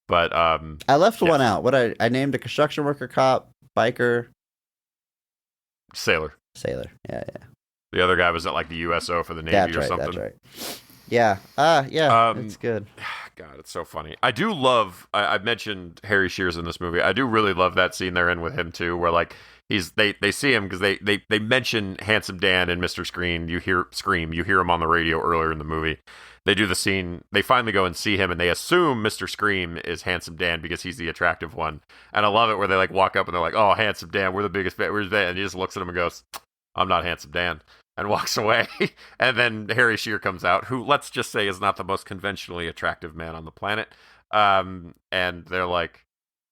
But I left one out. What I named a construction worker, cop, biker, sailor. Yeah. The other guy was at like the USO for the Navy something. That's right. Yeah. It's good. God, it's so funny. I do love. I mentioned Harry Shear's in this movie. I do really love that scene they're in with him too, where like. They see him because they mention Handsome Dan and Mr. Scream. You hear him on the radio earlier in the movie. They do the scene. They finally go and see him, and they assume Mr. Scream is Handsome Dan because he's the attractive one. And I love it where they like walk up and they're like, "Oh, Handsome Dan, we're the biggest fan. Where's Dan?" And he just looks at him and goes, "I'm not Handsome Dan," and walks away. And then Harry Shear comes out, who let's just say is not the most conventionally attractive man on the planet. And they're like,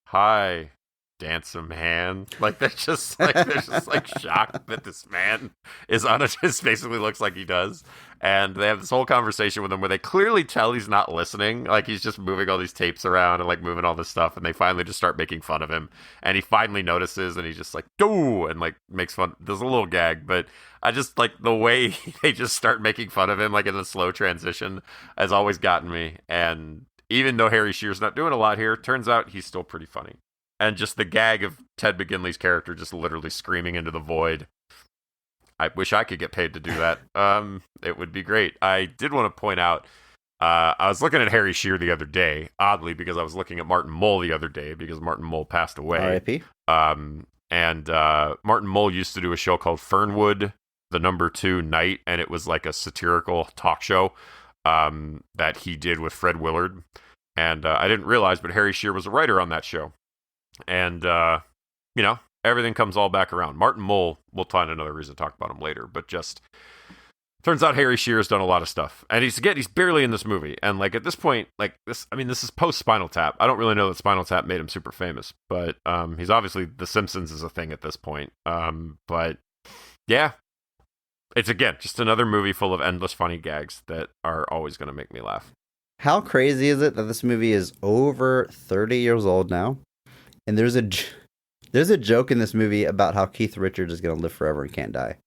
"Hi, Dancing man." Like they're just like shocked that this man is on it. Just basically looks like he does, and they have this whole conversation with him where they clearly tell he's not listening. Like he's just moving all these tapes around and like moving all this stuff, and they finally just start making fun of him, and he finally notices, and he's just like "Doo," and like makes fun. There's a little gag, but I just like the way they just start making fun of him, like in a slow transition, has always gotten me. And even though Harry Shear's not doing a lot here, turns out he's still pretty funny. And just the gag of Ted McGinley's character just literally screaming into the void. I wish I could get paid to do that. It would be great. I did want to point out, I was looking at Harry Shear the other day, oddly, because I was looking at Martin Mull the other day, because Martin Mull passed away. R.I.P. And Martin Mull used to do a show called Fernwood, the number 2 night, and it was like a satirical talk show that he did with Fred Willard. And I didn't realize, but Harry Shear was a writer on that show. And, everything comes all back around. Martin Mull, we'll find another reason to talk about him later, but just turns out Harry Shear's done a lot of stuff. And he's barely in this movie. And like at this point, like this is post Spinal Tap. I don't really know that Spinal Tap made him super famous, but he's obviously The Simpsons is a thing at this point. But yeah, it's again, just another movie full of endless funny gags that are always going to make me laugh. How crazy is it that this movie is over 30 years old now? And there's a joke in this movie about how Keith Richards is going to live forever and can't die.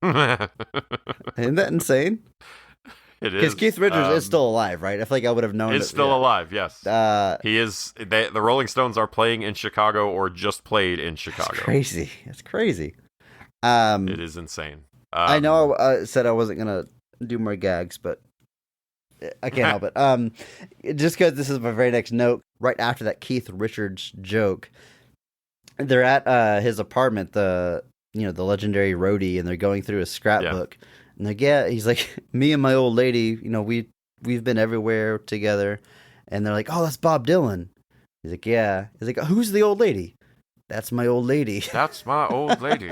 Isn't that insane? It is. Because Keith Richards is still alive, right? I feel like I would have known. He's still alive, yes. He is. The Rolling Stones are playing in Chicago or just played in Chicago. That's crazy. It is insane. I know I said I wasn't going to do more gags, but I can't help it. Just because this is my very next note, right after that Keith Richards joke, they're at his apartment, the legendary roadie, and they're going through his scrapbook. And he's like, me and my old lady, we've been everywhere together. And they're like, oh, that's Bob Dylan. He's like, yeah. He's like, who's the old lady? That's my old lady. That's my old lady.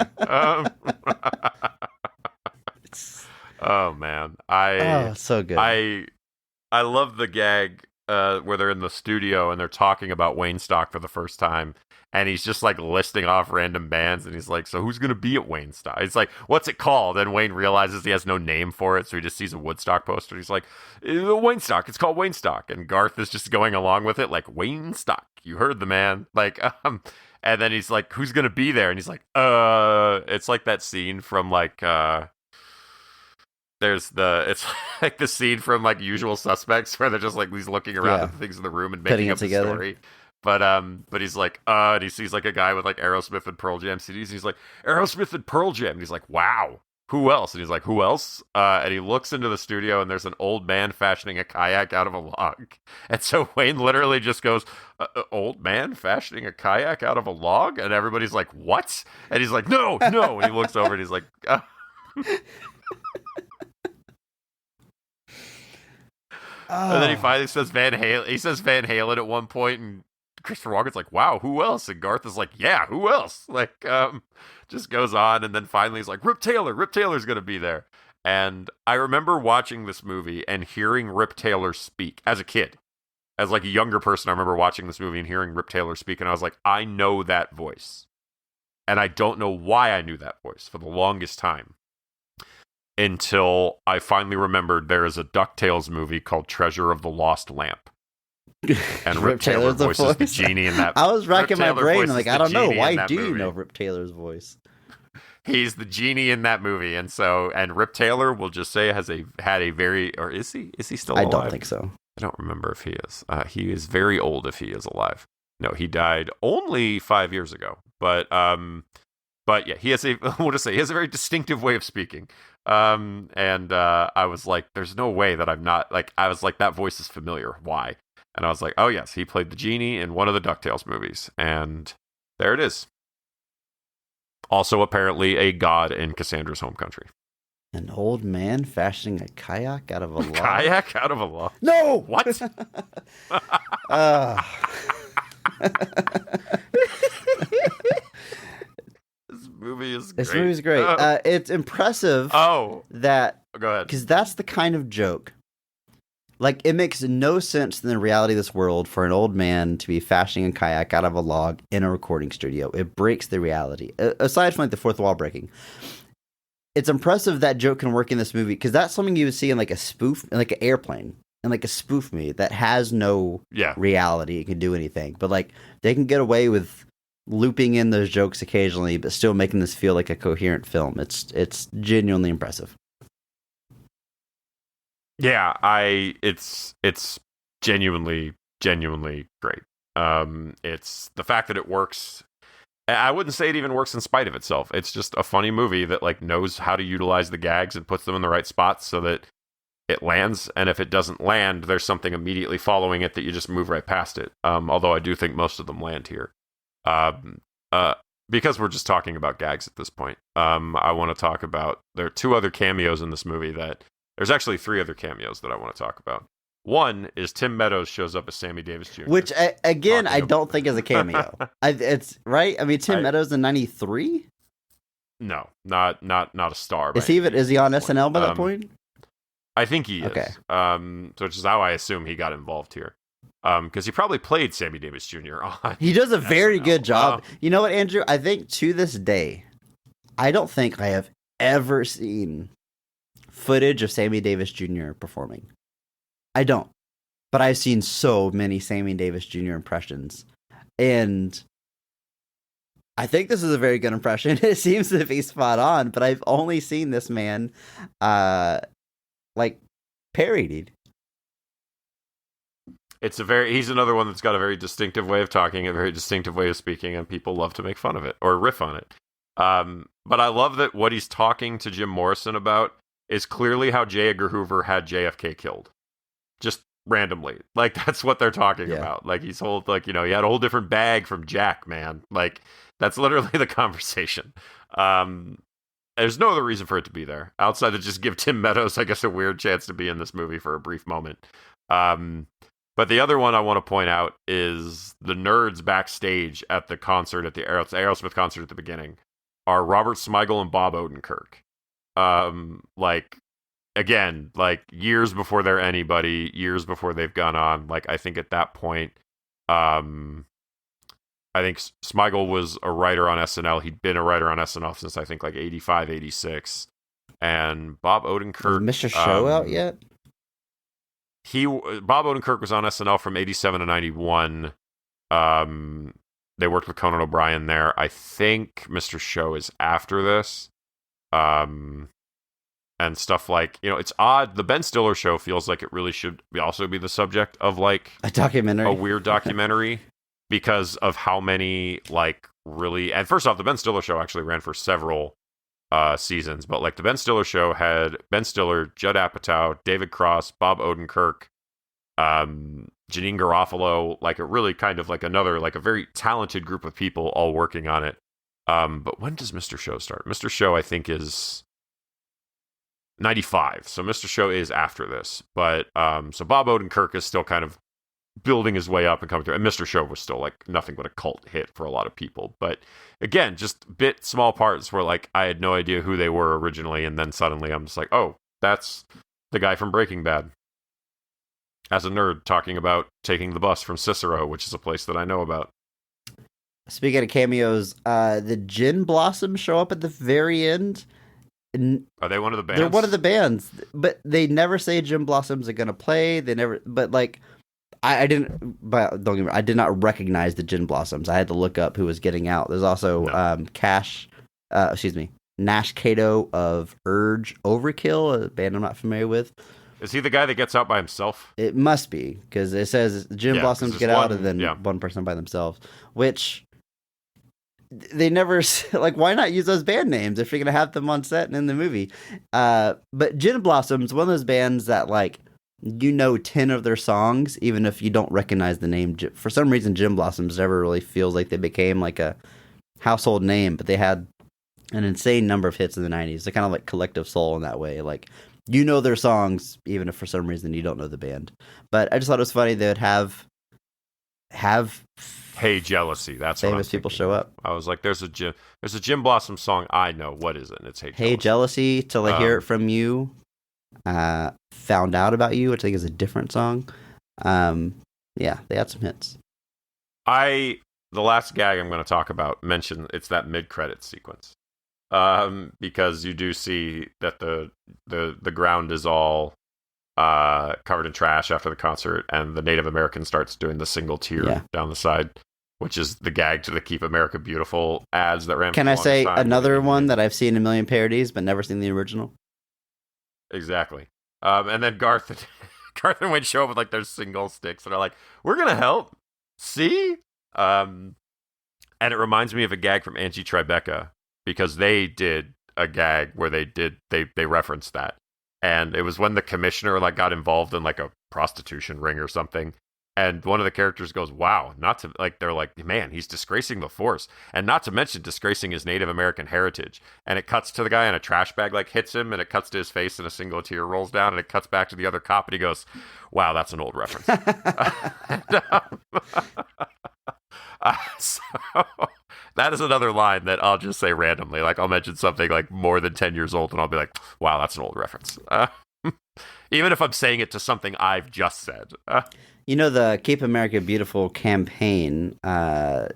Oh man, so good. I love the gag where they're in the studio and they're talking about Wayne Stock for the first time, and he's just like listing off random bands, and he's like, "So who's gonna be at Wayne Stock?" It's like, "What's it called?" And Wayne realizes he has no name for it, so he just sees a Woodstock poster. He's like, "Wayne Stock. It's called Wayne Stock." And Garth is just going along with it, like, "Wayne Stock. You heard the man." Like, and then he's like, "Who's gonna be there?" And he's like, It's like that scene from like it's like the scene from like Usual Suspects where they're just like he's looking around at the things in the room and making up the story. But he's like, and he sees like a guy with like Aerosmith and Pearl Jam CDs. And he's like, Aerosmith and Pearl Jam. And he's like, wow, who else? And he's like, who else? And he looks into the studio and there's an old man fashioning a kayak out of a log. And so Wayne literally just goes, old man fashioning a kayak out of a log? And everybody's like, what? And he's like, no. And he looks over and he's like, And then he finally says Van Halen. He says Van Halen at one point, and Christopher Walken's like, wow, who else? And Garth is like, yeah, who else? Like, just goes on, and then finally he's like, Rip Taylor's gonna be there. And I remember watching this movie and hearing Rip Taylor speak as a kid. As like a younger person, I remember watching this movie and hearing Rip Taylor speak, and I was like, I know that voice. And I don't know why I knew that voice for the longest time. Until I finally remembered there is a DuckTales movie called Treasure of the Lost Lamp. And Rip Taylor voices the genie in that. I was racking my brain, like, I don't know. Why do you know Rip Taylor's voice? He's the genie in that movie, and Rip Taylor, we'll just say, had a very, or is he still alive? I don't think so. I don't remember if he is. He is very old if he is alive. No, he died only 5 years ago. But yeah, he has we'll just say, he has a very distinctive way of speaking. I was like, there's no way that I'm not, like, I was like, that voice is familiar. Why? And I was like, oh yes, he played the genie in one of the DuckTales movies. And there it is. Also apparently a god in Cassandra's home country. An old man fashioning a kayak out of a log? Kayak out of a log? No! What? This movie is great. This movie's great. It's impressive that... Go ahead. Because that's the kind of joke. Like, it makes no sense in the reality of this world for an old man to be fashioning a kayak out of a log in a recording studio. It breaks the reality. Aside from, like, the fourth wall breaking. It's impressive that joke can work in this movie, because that's something you would see in, like, a spoof, like an airplane, and like a spoof movie that has no reality. It can do anything. But, like, they can get away with looping in those jokes occasionally, but still making this feel like a coherent film. It's genuinely impressive. Yeah, it's genuinely great. It's the fact that it works. I wouldn't say it even works in spite of itself. It's just a funny movie that like knows how to utilize the gags and puts them in the right spots so that it lands. And if it doesn't land, there's something immediately following it that you just move right past it. Although I do think most of them land here. Because we're just talking about gags at this point. I want to talk about, there are two other cameos in this movie there's actually three other cameos that I want to talk about. One is Tim Meadows shows up as Sammy Davis Jr. Which, again, I don't think is a cameo. It's right. I mean, Tim Meadows in '93. No, not a star. Is he on SNL by that point? I think he is. Okay. Which is how I assume he got involved here. Because he probably played Sammy Davis Jr. on. He does a very good job. You know what, Andrew? I think to this day, I don't think I have ever seen footage of Sammy Davis Jr. performing. I don't. But I've seen so many Sammy Davis Jr. impressions. And I think this is a very good impression. It seems to be spot on, but I've only seen this man parodied. He's another one that's got a very distinctive way of talking, a very distinctive way of speaking, and people love to make fun of it or riff on it. But I love that what he's talking to Jim Morrison about is clearly how J. Edgar Hoover had JFK killed. Just randomly. Like, that's what they're talking about. Like, he had a whole different bag from Jack, man. Like, that's literally the conversation. There's no other reason for it to be there, outside to just give Tim Meadows, I guess, a weird chance to be in this movie for a brief moment. But the other one I want to point out is the nerds backstage at the concert, at the Aerosmith concert at the beginning, are Robert Smigel and Bob Odenkirk. Again, years before they're anybody, years before they've gone on. Like, I think at that point, I think Smigel was a writer on SNL. He'd been a writer on SNL since, I think, 85, 86. And Bob Odenkirk... Is Mr. Show out yet? Bob Odenkirk was on SNL from 87 to 91. They worked with Conan O'Brien there. I think Mr. Show is after this. And stuff like, it's odd. The Ben Stiller Show feels like it really should also be the subject of a documentary, a weird documentary. because of how many like really. And first off, the Ben Stiller show actually ran for several seasons, but like the Ben Stiller show had Ben Stiller, Judd Apatow, David Cross, Bob Odenkirk, Janine Garofalo, like a really kind of like another like a very talented group of people all working on it. But when does Mr. Show start? Mr. Show I think is 95, so Mr. Show is after this. But so Bob Odenkirk is still kind of building his way up and coming through, and Mr. Show was still like nothing but a cult hit for a lot of people. But again, just small parts where like I had no idea who they were originally, and then suddenly I'm just like, oh, that's the guy from Breaking Bad. As a nerd, talking about taking the bus from Cicero, which is a place that I know about. Speaking of cameos, the Gin Blossoms show up at the very end. Are they one of the bands? They're one of the bands, but they never say Gin Blossoms are gonna play. They never, but like, I didn't. But don't get me wrong, I did not recognize the Gin Blossoms. I had to look up who was getting out. There's also Nash Cato of Urge Overkill, a band I'm not familiar with. Is he the guy that gets out by himself? It must be, because it says Gin Blossoms get out and then one person by themselves, which they never, like, why not use those band names if you're going to have them on set and in the movie? But Gin Blossoms, one of those bands that, like, 10 of their songs, even if you don't recognize the name. For some reason, Gin Blossoms never really feels like they became, like, a household name, but they had an insane number of hits in the 90s. They're kind of like Collective Soul in that way, like, their songs, even if for some reason you don't know the band. But I just thought it was funny they would have Hey Jealousy. That's famous people show up. I was like, there's a Jim Blossom song I know. What is it? And it's Hey Jealousy. Till I Hear It From You. Found Out About You, which I think is a different song. Yeah, they had some hits. The last gag I'm going to talk about it's that mid-credits sequence. Because you do see that the ground is all covered in trash after the concert, and the Native American starts doing the single tear down the side, which is the gag to the Keep America Beautiful ads that ran. Can I say another one that I've seen a million parodies but never seen the original? Exactly. And then Garth and Wayne show up with like their single sticks and are like, "We're gonna help." See, and it reminds me of a gag from Angie Tribeca, because they did a gag where they referenced that. And it was when the commissioner like got involved in like a prostitution ring or something. And one of the characters goes, wow, they're like, man, he's disgracing the force. And not to mention disgracing his Native American heritage. And it cuts to the guy, and a trash bag like hits him, and it cuts to his face, and a single tear rolls down, and it cuts back to the other cop, and he goes, wow, that's an old reference. So that is another line that I'll just say randomly. Like, I'll mention something like more than 10 years old, and I'll be like, wow, that's an old reference. Even if I'm saying it to something I've just said. The Keep America Beautiful campaign, that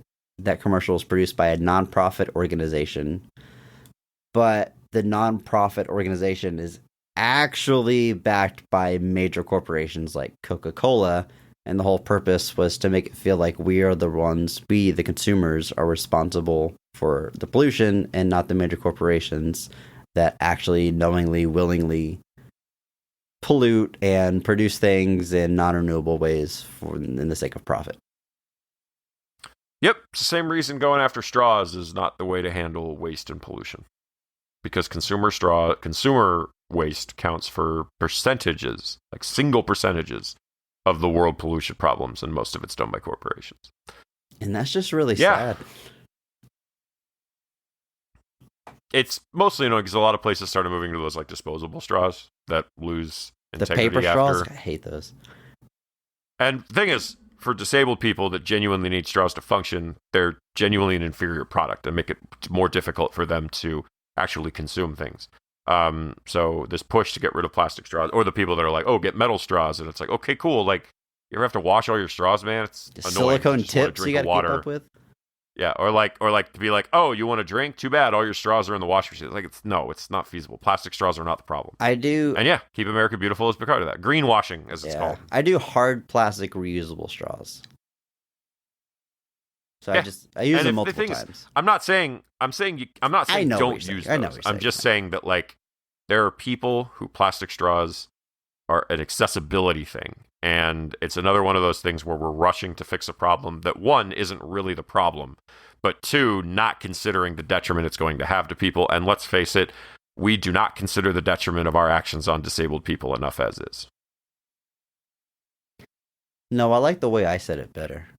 commercial was produced by a nonprofit organization. But the nonprofit organization is actually backed by major corporations like Coca-Cola. And the whole purpose was to make it feel like we, the consumers, are responsible for the pollution, and not the major corporations that actually knowingly, willingly pollute and produce things in non-renewable ways in the sake of profit. Yep, it's the same reason going after straws is not the way to handle waste and pollution. Because consumer waste counts for percentages, like single percentages of the world pollution problems, and most of it's done by corporations. And that's just really sad. It's mostly annoying because a lot of places started moving to those like disposable straws that lose integrity. The paper straws? I hate those. And the thing is, for disabled people that genuinely need straws to function, they're genuinely an inferior product and make it more difficult for them to actually consume things. So this push to get rid of plastic straws, or the people that are like, oh, get metal straws, and it's like, okay, cool. Like, you ever have to wash all your straws, man? It's the annoying. Silicone tips you got to keep up with. Yeah, or like to be like, oh, you want a drink? Too bad, all your straws are in the wash machine. Like, it's not feasible. Plastic straws are not the problem. I do, and yeah, Keep America Beautiful is part of that. Greenwashing, as it's called. I do hard plastic reusable straws. So I use them multiple times. I'm not saying don't use those. I'm just saying that like there are people who plastic straws are an accessibility thing, And it's another one of those things where we're rushing to fix a problem that, one, isn't really the problem, but two, not considering the detriment it's going to have to people. And let's face it, we do not consider the detriment of our actions on disabled people enough as is. No, I like the way I said it better.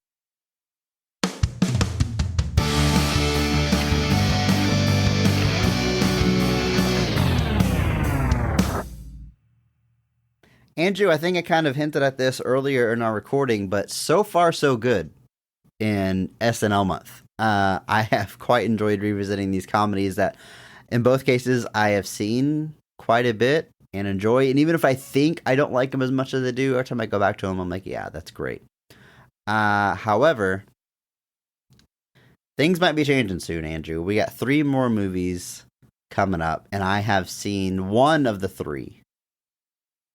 Andrew, I think I kind of hinted at this earlier in our recording, but so far so good in SNL month. I have quite enjoyed revisiting these comedies that, in both cases, I have seen quite a bit and enjoy. And even if I think I don't like them as much as I do, every time I go back to them, I'm like, yeah, that's great. However, things might be changing soon, Andrew. We got 3 more movies coming up, and I have seen one of the 3.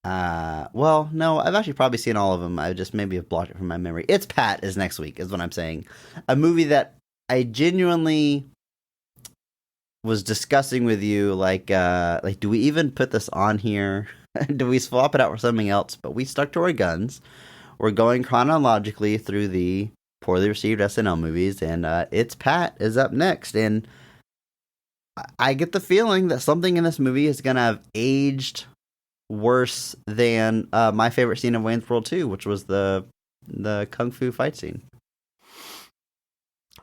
Well, no, I've actually probably seen all of them. I just maybe have blocked it from my memory. It's Pat is next week, is what I'm saying. A movie that I genuinely was discussing with you, like, do we even put this on here? Do we swap it out for something else? But we stuck to our guns. We're going chronologically through the poorly received SNL movies, and It's Pat is up next. And I get the feeling that something in this movie is going to have aged worse than my favorite scene of Wayne's World 2, which was the kung fu fight scene.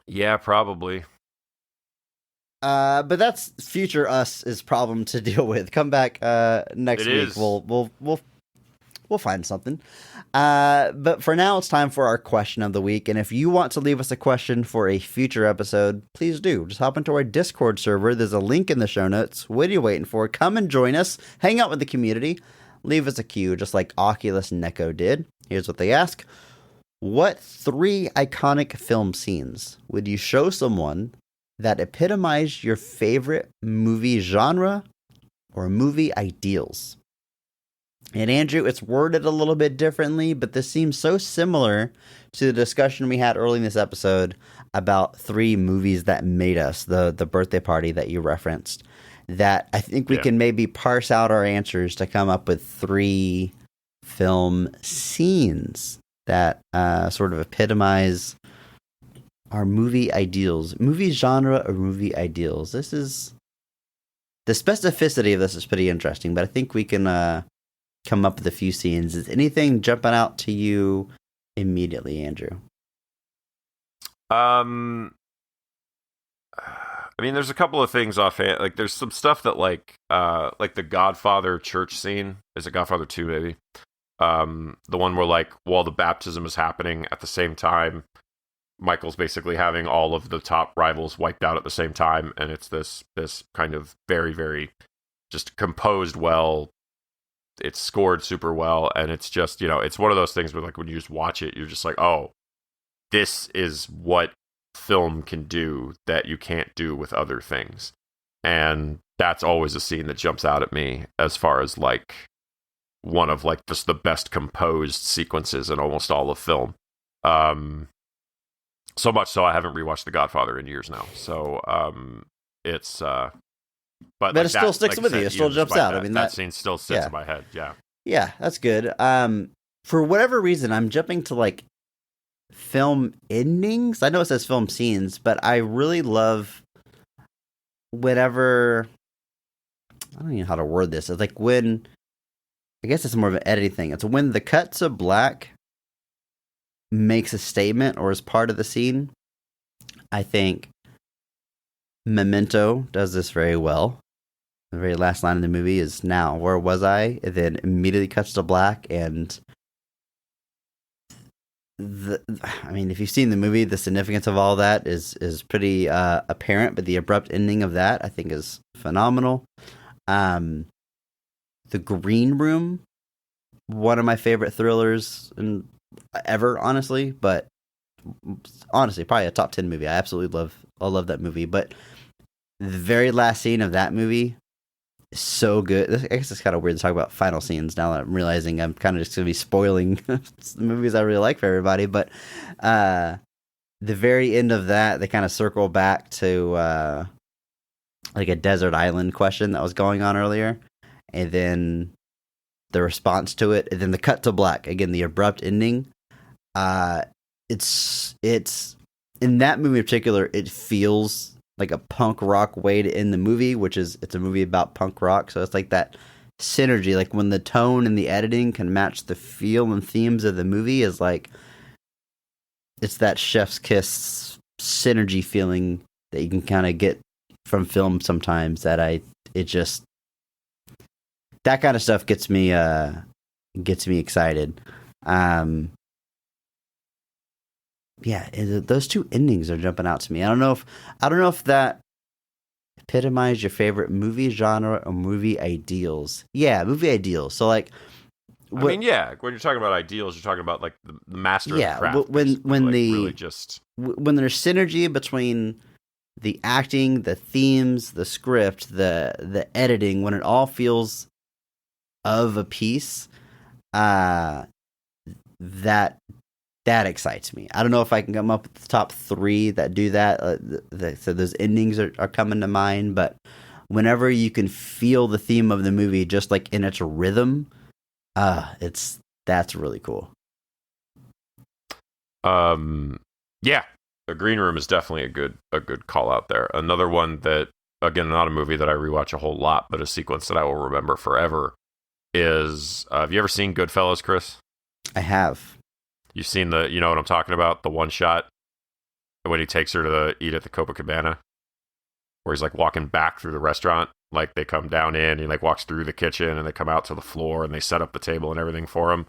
Yeah, probably. But that's future us's problem to deal with. Come back next week. We'll find something. But for now, it's time for our question of the week. And if you want to leave us a question for a future episode, please do. Just hop into our Discord server. There's a link in the show notes. What are you waiting for? Come and join us. Hang out with the community. Leave us a cue, just like Oculus Neko did. Here's what they ask. What 3 iconic film scenes would you show someone that epitomize your favorite movie genre or movie ideals? And Andrew, it's worded a little bit differently, but this seems so similar to the discussion we had early in this episode about 3 movies that made us, the birthday party that you referenced, that I think we can maybe parse out our answers to come up with 3 film scenes that sort of epitomize our movie ideals, movie genre or movie ideals. This is, the specificity of this is pretty interesting, but I think we can come up with a few scenes. Is anything jumping out to you immediately, Andrew? I mean, there's a couple of things offhand. Like, there's some stuff that, like the Godfather church scene. Is it Godfather 2, maybe? The one where, like, while the baptism is happening at the same time, Michael's basically having all of the top rivals wiped out at the same time, and it's this kind of very, very just composed well. It's scored super well, and it's just, it's one of those things where, like, when you just watch it, you're just like, oh, this is what film can do that you can't do with other things. And that's always a scene that jumps out at me as far as, like, one of, like, just the best composed sequences in almost all of film. So much so I haven't rewatched The Godfather in years now. So it's but like it still sticks with you. It still jumps out. I mean, that scene still sits in my head. Yeah. Yeah, that's good. For whatever reason, I'm jumping to, like, film endings. I know it says film scenes, but I really love whenever, I don't even know how to word this. It's like when, I guess it's more of an editing thing. It's when the cut to black makes a statement or is part of the scene. I think Memento does this very well. The very last line of the movie is, "Now, where was I?" And then immediately cuts to black, and I mean, if you've seen the movie, the significance of all that is pretty apparent, but the abrupt ending of that, I think, is phenomenal. The Green Room, one of my favorite thrillers ever, honestly, but honestly, probably a top 10 movie. I love that movie, but the very last scene of that movie is so good. I guess it's kind of weird to talk about final scenes now that I'm realizing I'm kind of just going to be spoiling the movies I really like for everybody, but the very end of that, they kind of circle back to like a desert island question that was going on earlier, and then the response to it, and then the cut to black again, the abrupt ending. It's in that movie in particular, it feels like a punk rock way to end the movie, which is it's a movie about punk rock, so it's like that synergy, like when the tone and the editing can match the feel and themes of the movie, is like it's that chef's kiss synergy feeling that you can kind of get from film sometimes. That kind of stuff gets me excited. Those two endings are jumping out to me. I don't know if that epitomize your favorite movie genre or movie ideals. Yeah, movie ideals. So like, when you're talking about ideals, you're talking about like the master of the craft. When there's synergy between the acting, the themes, the script, the editing, when it all feels of a piece, that excites me. I don't know if I can come up with the top 3 that do that. So those endings are coming to mind, but whenever you can feel the theme of the movie just like in its rhythm, that's really cool. Yeah, The Green Room is definitely a good call out there. Another one that, again, not a movie that I rewatch a whole lot, but a sequence that I will remember forever is, have you ever seen Goodfellas, Chris? I have. You've seen you know what I'm talking about? The one shot when he takes her to eat at the Copacabana, where he's like walking back through the restaurant. Like they come down in, he like walks through the kitchen and they come out to the floor and they set up the table and everything for him.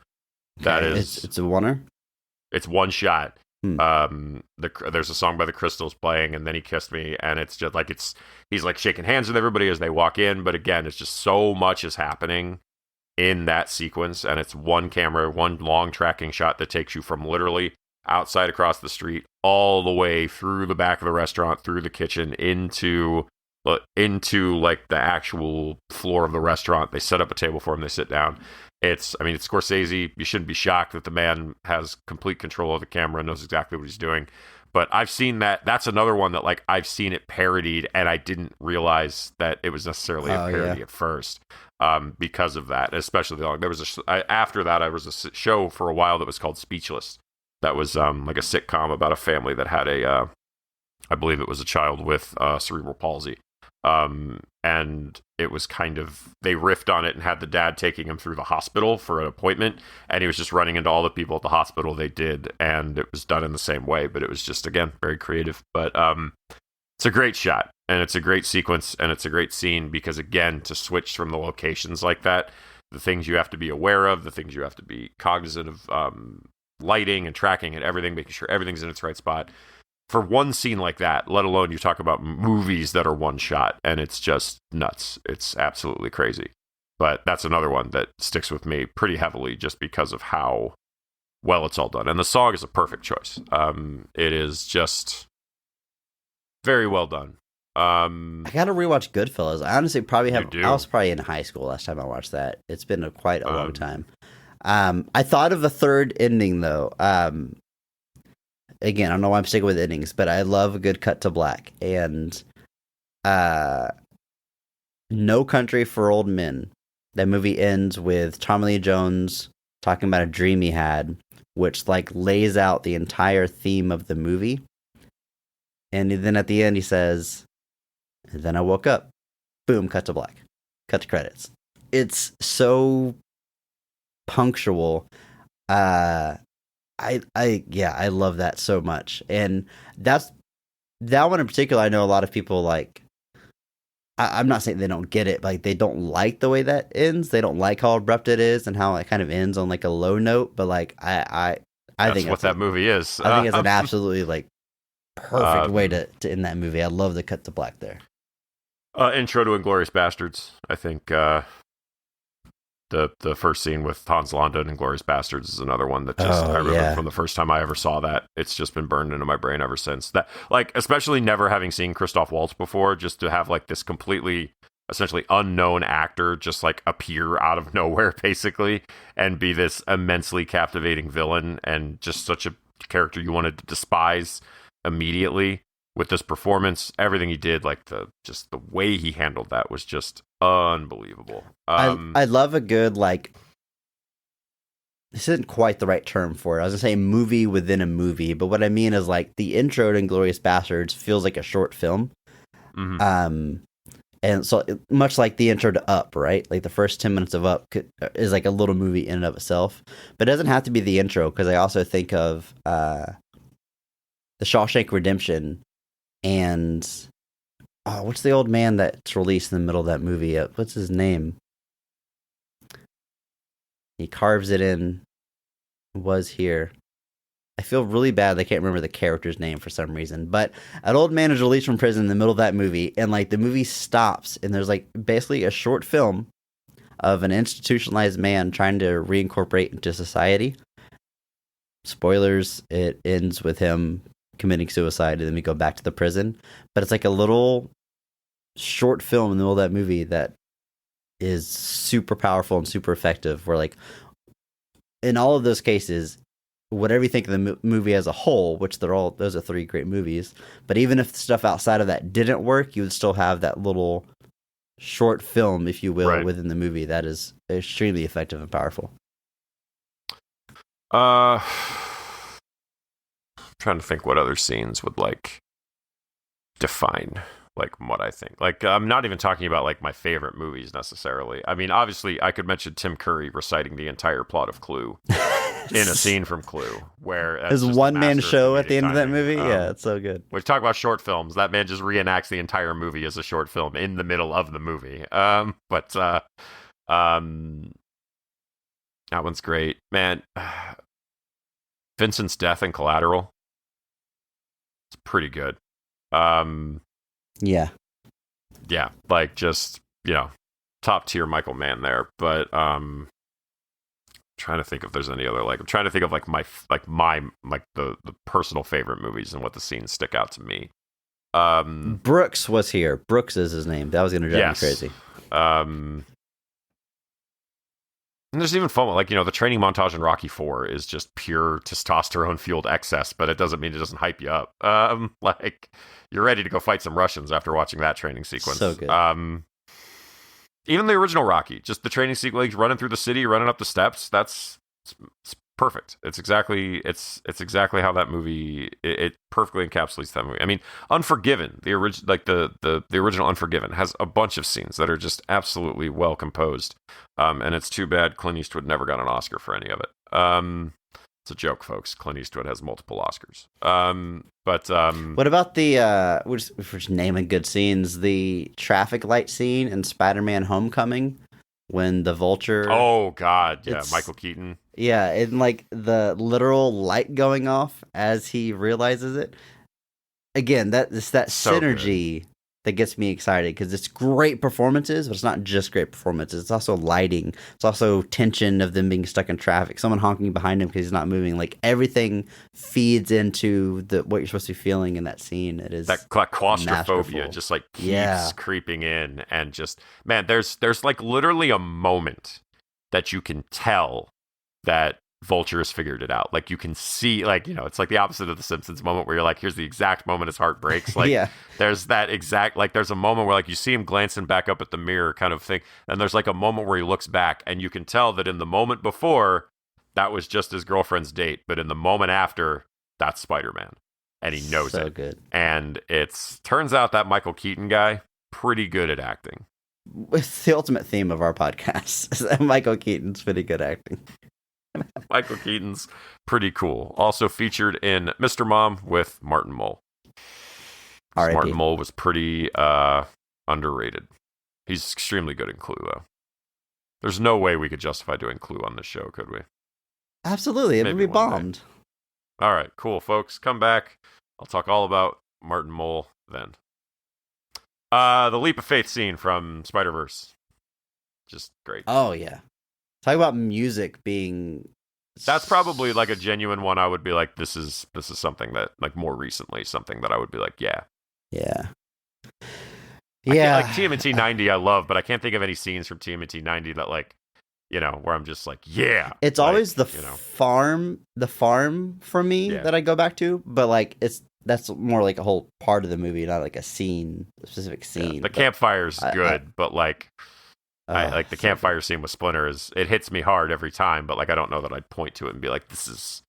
That is, it's a oneer. It's one shot. There's a song by the Crystals playing, and then he kissed me, and it's just like he's like shaking hands with everybody as they walk in, but again, it's just so much is happening in that sequence, and it's one camera, one long tracking shot that takes you from literally outside across the street all the way through the back of the restaurant, through the kitchen, into like the actual floor of the restaurant. They set up a table for him, they sit down. It's Scorsese. You shouldn't be shocked that the man has complete control of the camera and knows exactly what he's doing. But I've seen that. That's another one that like I've seen it parodied, and I didn't realize that it was necessarily a parody at first, because of that. Especially there was after that, I was a show for a while that was called Speechless. That was like a sitcom about a family that had I believe it was a child with cerebral palsy. And it was kind of, they riffed on it and had the dad taking him through the hospital for an appointment, and he was just running into all the people at the hospital they did, and it was done in the same way, but it was just, again, very creative. But it's a great shot, and it's a great sequence, and it's a great scene, because again, to switch from the locations like that, the things you have to be aware of, the things you have to be cognizant of, lighting and tracking and everything, making sure everything's in its right spot. For one scene like that, let alone you talk about movies that are one shot, and it's just nuts. It's absolutely crazy. But that's another one that sticks with me pretty heavily just because of how well it's all done. And the song is a perfect choice. It is just very well done. I gotta rewatch Goodfellas. I honestly probably have. I was probably in high school last time I watched that. It's been quite a long time. I thought of a third ending though. Again, I don't know why I'm sticking with endings, but I love a good cut to black. And No Country for Old Men. That movie ends with Tommy Lee Jones talking about a dream he had, which like lays out the entire theme of the movie. And then at the end he says, and then I woke up. Boom, cut to black. Cut to credits. It's so punctual. I love that so much. And that one in particular, I know a lot of people like, I'm not saying they don't get it, but like they don't like the way that ends. They don't like how abrupt it is and how it kind of ends on like a low note. But like I think what that movie is. I think it's an absolutely like perfect way to end that movie. I love the cut to black there. Intro to Inglourious Bastards. I think the first scene with Hans Landa and Inglourious Bastards is another one that just I remember from the first time I ever saw that. It's just been burned into my brain ever since. That, like, especially never having seen Christoph Waltz before, just to have like this completely essentially unknown actor just like appear out of nowhere basically and be this immensely captivating villain and just such a character you wanted to despise immediately. With this performance, everything he did, like the way he handled that was just unbelievable. I love a good like this isn't quite the right term for it. I was gonna say movie within a movie, but what I mean is like the intro to Inglourious Bastards feels like a short film. Mm-hmm. And so much like the intro to Up, right? Like the first 10 minutes of Up is like a little movie in and of itself, but it doesn't have to be the intro, because I also think of The Shawshank Redemption and what's the old man that's released in the middle of that movie? What's his name? He carves it in. Was here. I feel really bad I can't remember the character's name for some reason. But an old man is released from prison in the middle of that movie, and like the movie stops, and there's like basically a short film of an institutionalized man trying to reincorporate into society. Spoilers, it ends with him committing suicide, and then we go back to the prison. But it's like a little short film in the middle of that movie that is super powerful and super effective, where like in all of those cases, whatever you think of the movie as a whole, which those are 3 great movies, but even if stuff outside of that didn't work, you would still have that little short film, if you will, right. within the movie that is extremely effective and powerful. Trying to think what other scenes would like define like what I think. Like, I'm not even talking about like my favorite movies necessarily. I mean, obviously, I could mention Tim Curry reciting the entire plot of Clue in a scene from Clue, where his one-man show at the end of that movie. Yeah, it's so good. We talk about short films. That man just reenacts the entire movie as a short film in the middle of the movie. That one's great, man. Vincent's death in Collateral. It's pretty good. Yeah, like just, top tier Michael Mann there. But trying to think if there's any other, like, I'm trying to think of like my the personal favorite movies and what the scenes stick out to me. Brooks was here. Brooks is his name. That was gonna drive me crazy. And there's even fun, like, the training montage in Rocky IV is just pure testosterone-fueled excess, but it doesn't mean it doesn't hype you up. Like, you're ready to go fight some Russians after watching that training sequence. So good. Even the original Rocky, just the training sequence, running through the city, running up the steps, it's perfect. It's exactly how that movie, it perfectly encapsulates that movie. I mean, Unforgiven, the original Unforgiven has a bunch of scenes that are just absolutely well composed. And it's too bad Clint Eastwood never got an Oscar for any of it. It's a joke, folks. Clint Eastwood has multiple Oscars. What about the we're just naming good scenes? The traffic light scene in Spider-Man: Homecoming, when the Vulture. Oh God, yeah, Michael Keaton. Yeah, and like the literal light going off as he realizes it. Again, it's that so synergy that gets me excited, because it's great performances, but it's not just great performances. It's also lighting. It's also tension of them being stuck in traffic, someone honking behind him because he's not moving. Like, everything feeds into what you're supposed to be feeling in that scene. It is that claustrophobia just like keeps creeping in, and just, man, there's like literally a moment that you can tell that Vulture has figured it out. Like, you can see, like, it's like the opposite of the Simpsons moment where you're like, here's the exact moment his heart breaks. Like, there's that exact, like, there's a moment where like you see him glancing back up at the mirror kind of thing, and there's like a moment where he looks back, and you can tell that in the moment before, that was just his girlfriend's date, but in the moment after, that's Spider-Man, and he knows it. Good. And turns out that Michael Keaton guy, pretty good at acting. It's the ultimate theme of our podcast, is that Michael Keaton's pretty good at acting. Michael Keaton's pretty cool. Also featured in Mr. Mom with Martin Mull. Martin Mull was pretty underrated. He's extremely good in Clue, though. There's no way we could justify doing Clue on this show, could we? Absolutely. It would be bombed. All right, cool, folks. Come back. I'll talk all about Martin Mull then. The Leap of Faith scene from Spider-Verse. Just great. Oh, yeah. Talk about music being... That's probably like a genuine one. I would be like, this is something that, like, more recently, something that I would be like, yeah. Yeah. Like TMNT 90 I love, but I can't think of any scenes from TMNT 90 that, like, where I'm just like, yeah. It's like, always the farm for me that I go back to, but like that's more like a whole part of the movie, not like a specific scene. The campfire's good, but like I Oh, like the so campfire scene with Splinter it hits me hard every time, but like I don't know that I'd point to it and be like, this is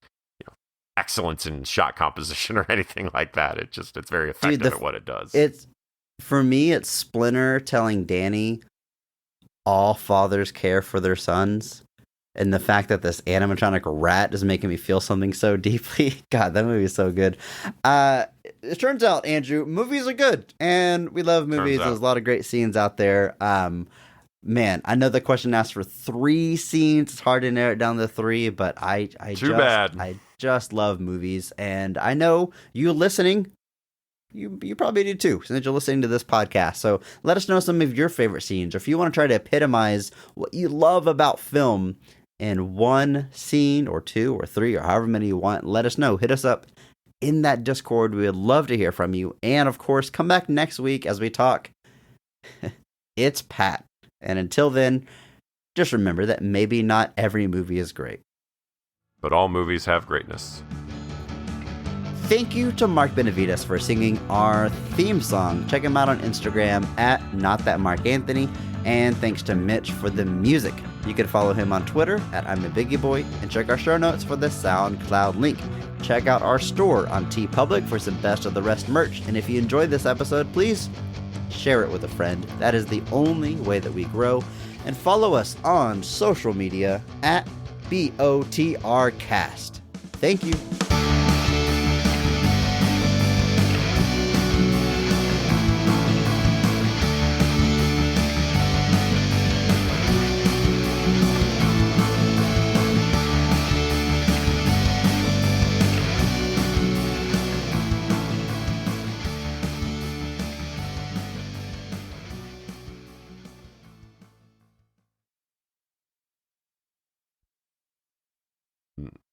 excellence in shot composition or anything like that. It's very dude, effective at what it does. it's for me. It's Splinter telling Danny all fathers care for their sons, and the fact that this animatronic rat is making me feel something so deeply. God, that movie is so good. It turns out, Andrew, movies are good, and we love movies. There's a lot of great scenes out there. Man, I know the question asked for 3 scenes. It's hard to narrow it down to 3, but I just love movies, and I know you listening. You probably do too, since you're listening to this podcast. So let us know some of your favorite scenes, or if you want to try to epitomize what you love about film in 1 scene, or 2, or 3, or however many you want. Let us know. Hit us up in that Discord. We would love to hear from you. And of course, come back next week as we talk It's Pat. And until then, just remember that maybe not every movie is great, but all movies have greatness. Thank you to Mark Benavides for singing our theme song. Check him out on Instagram at NotThatMarkAnthony. And thanks to Mitch for the music. You can follow him on Twitter at I'm a Biggie Boy, and check our show notes for the SoundCloud link. Check out our store on TeePublic for some Best of the Rest merch. And if you enjoyed this episode, please share it with a friend. That is the only way that we grow. And follow us on social media at BOTRcast. Thank you.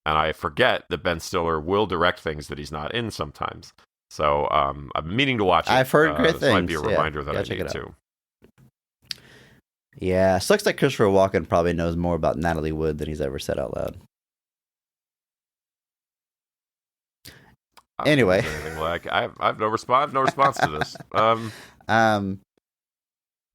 And I forget that Ben Stiller will direct things that he's not in sometimes. So I'm meaning to watch it. I've heard great this things. Might be a reminder that I check need it out. to. Yeah, it looks like Christopher Walken probably knows more about Natalie Wood than he's ever said out loud. Anyway, I have no response to this.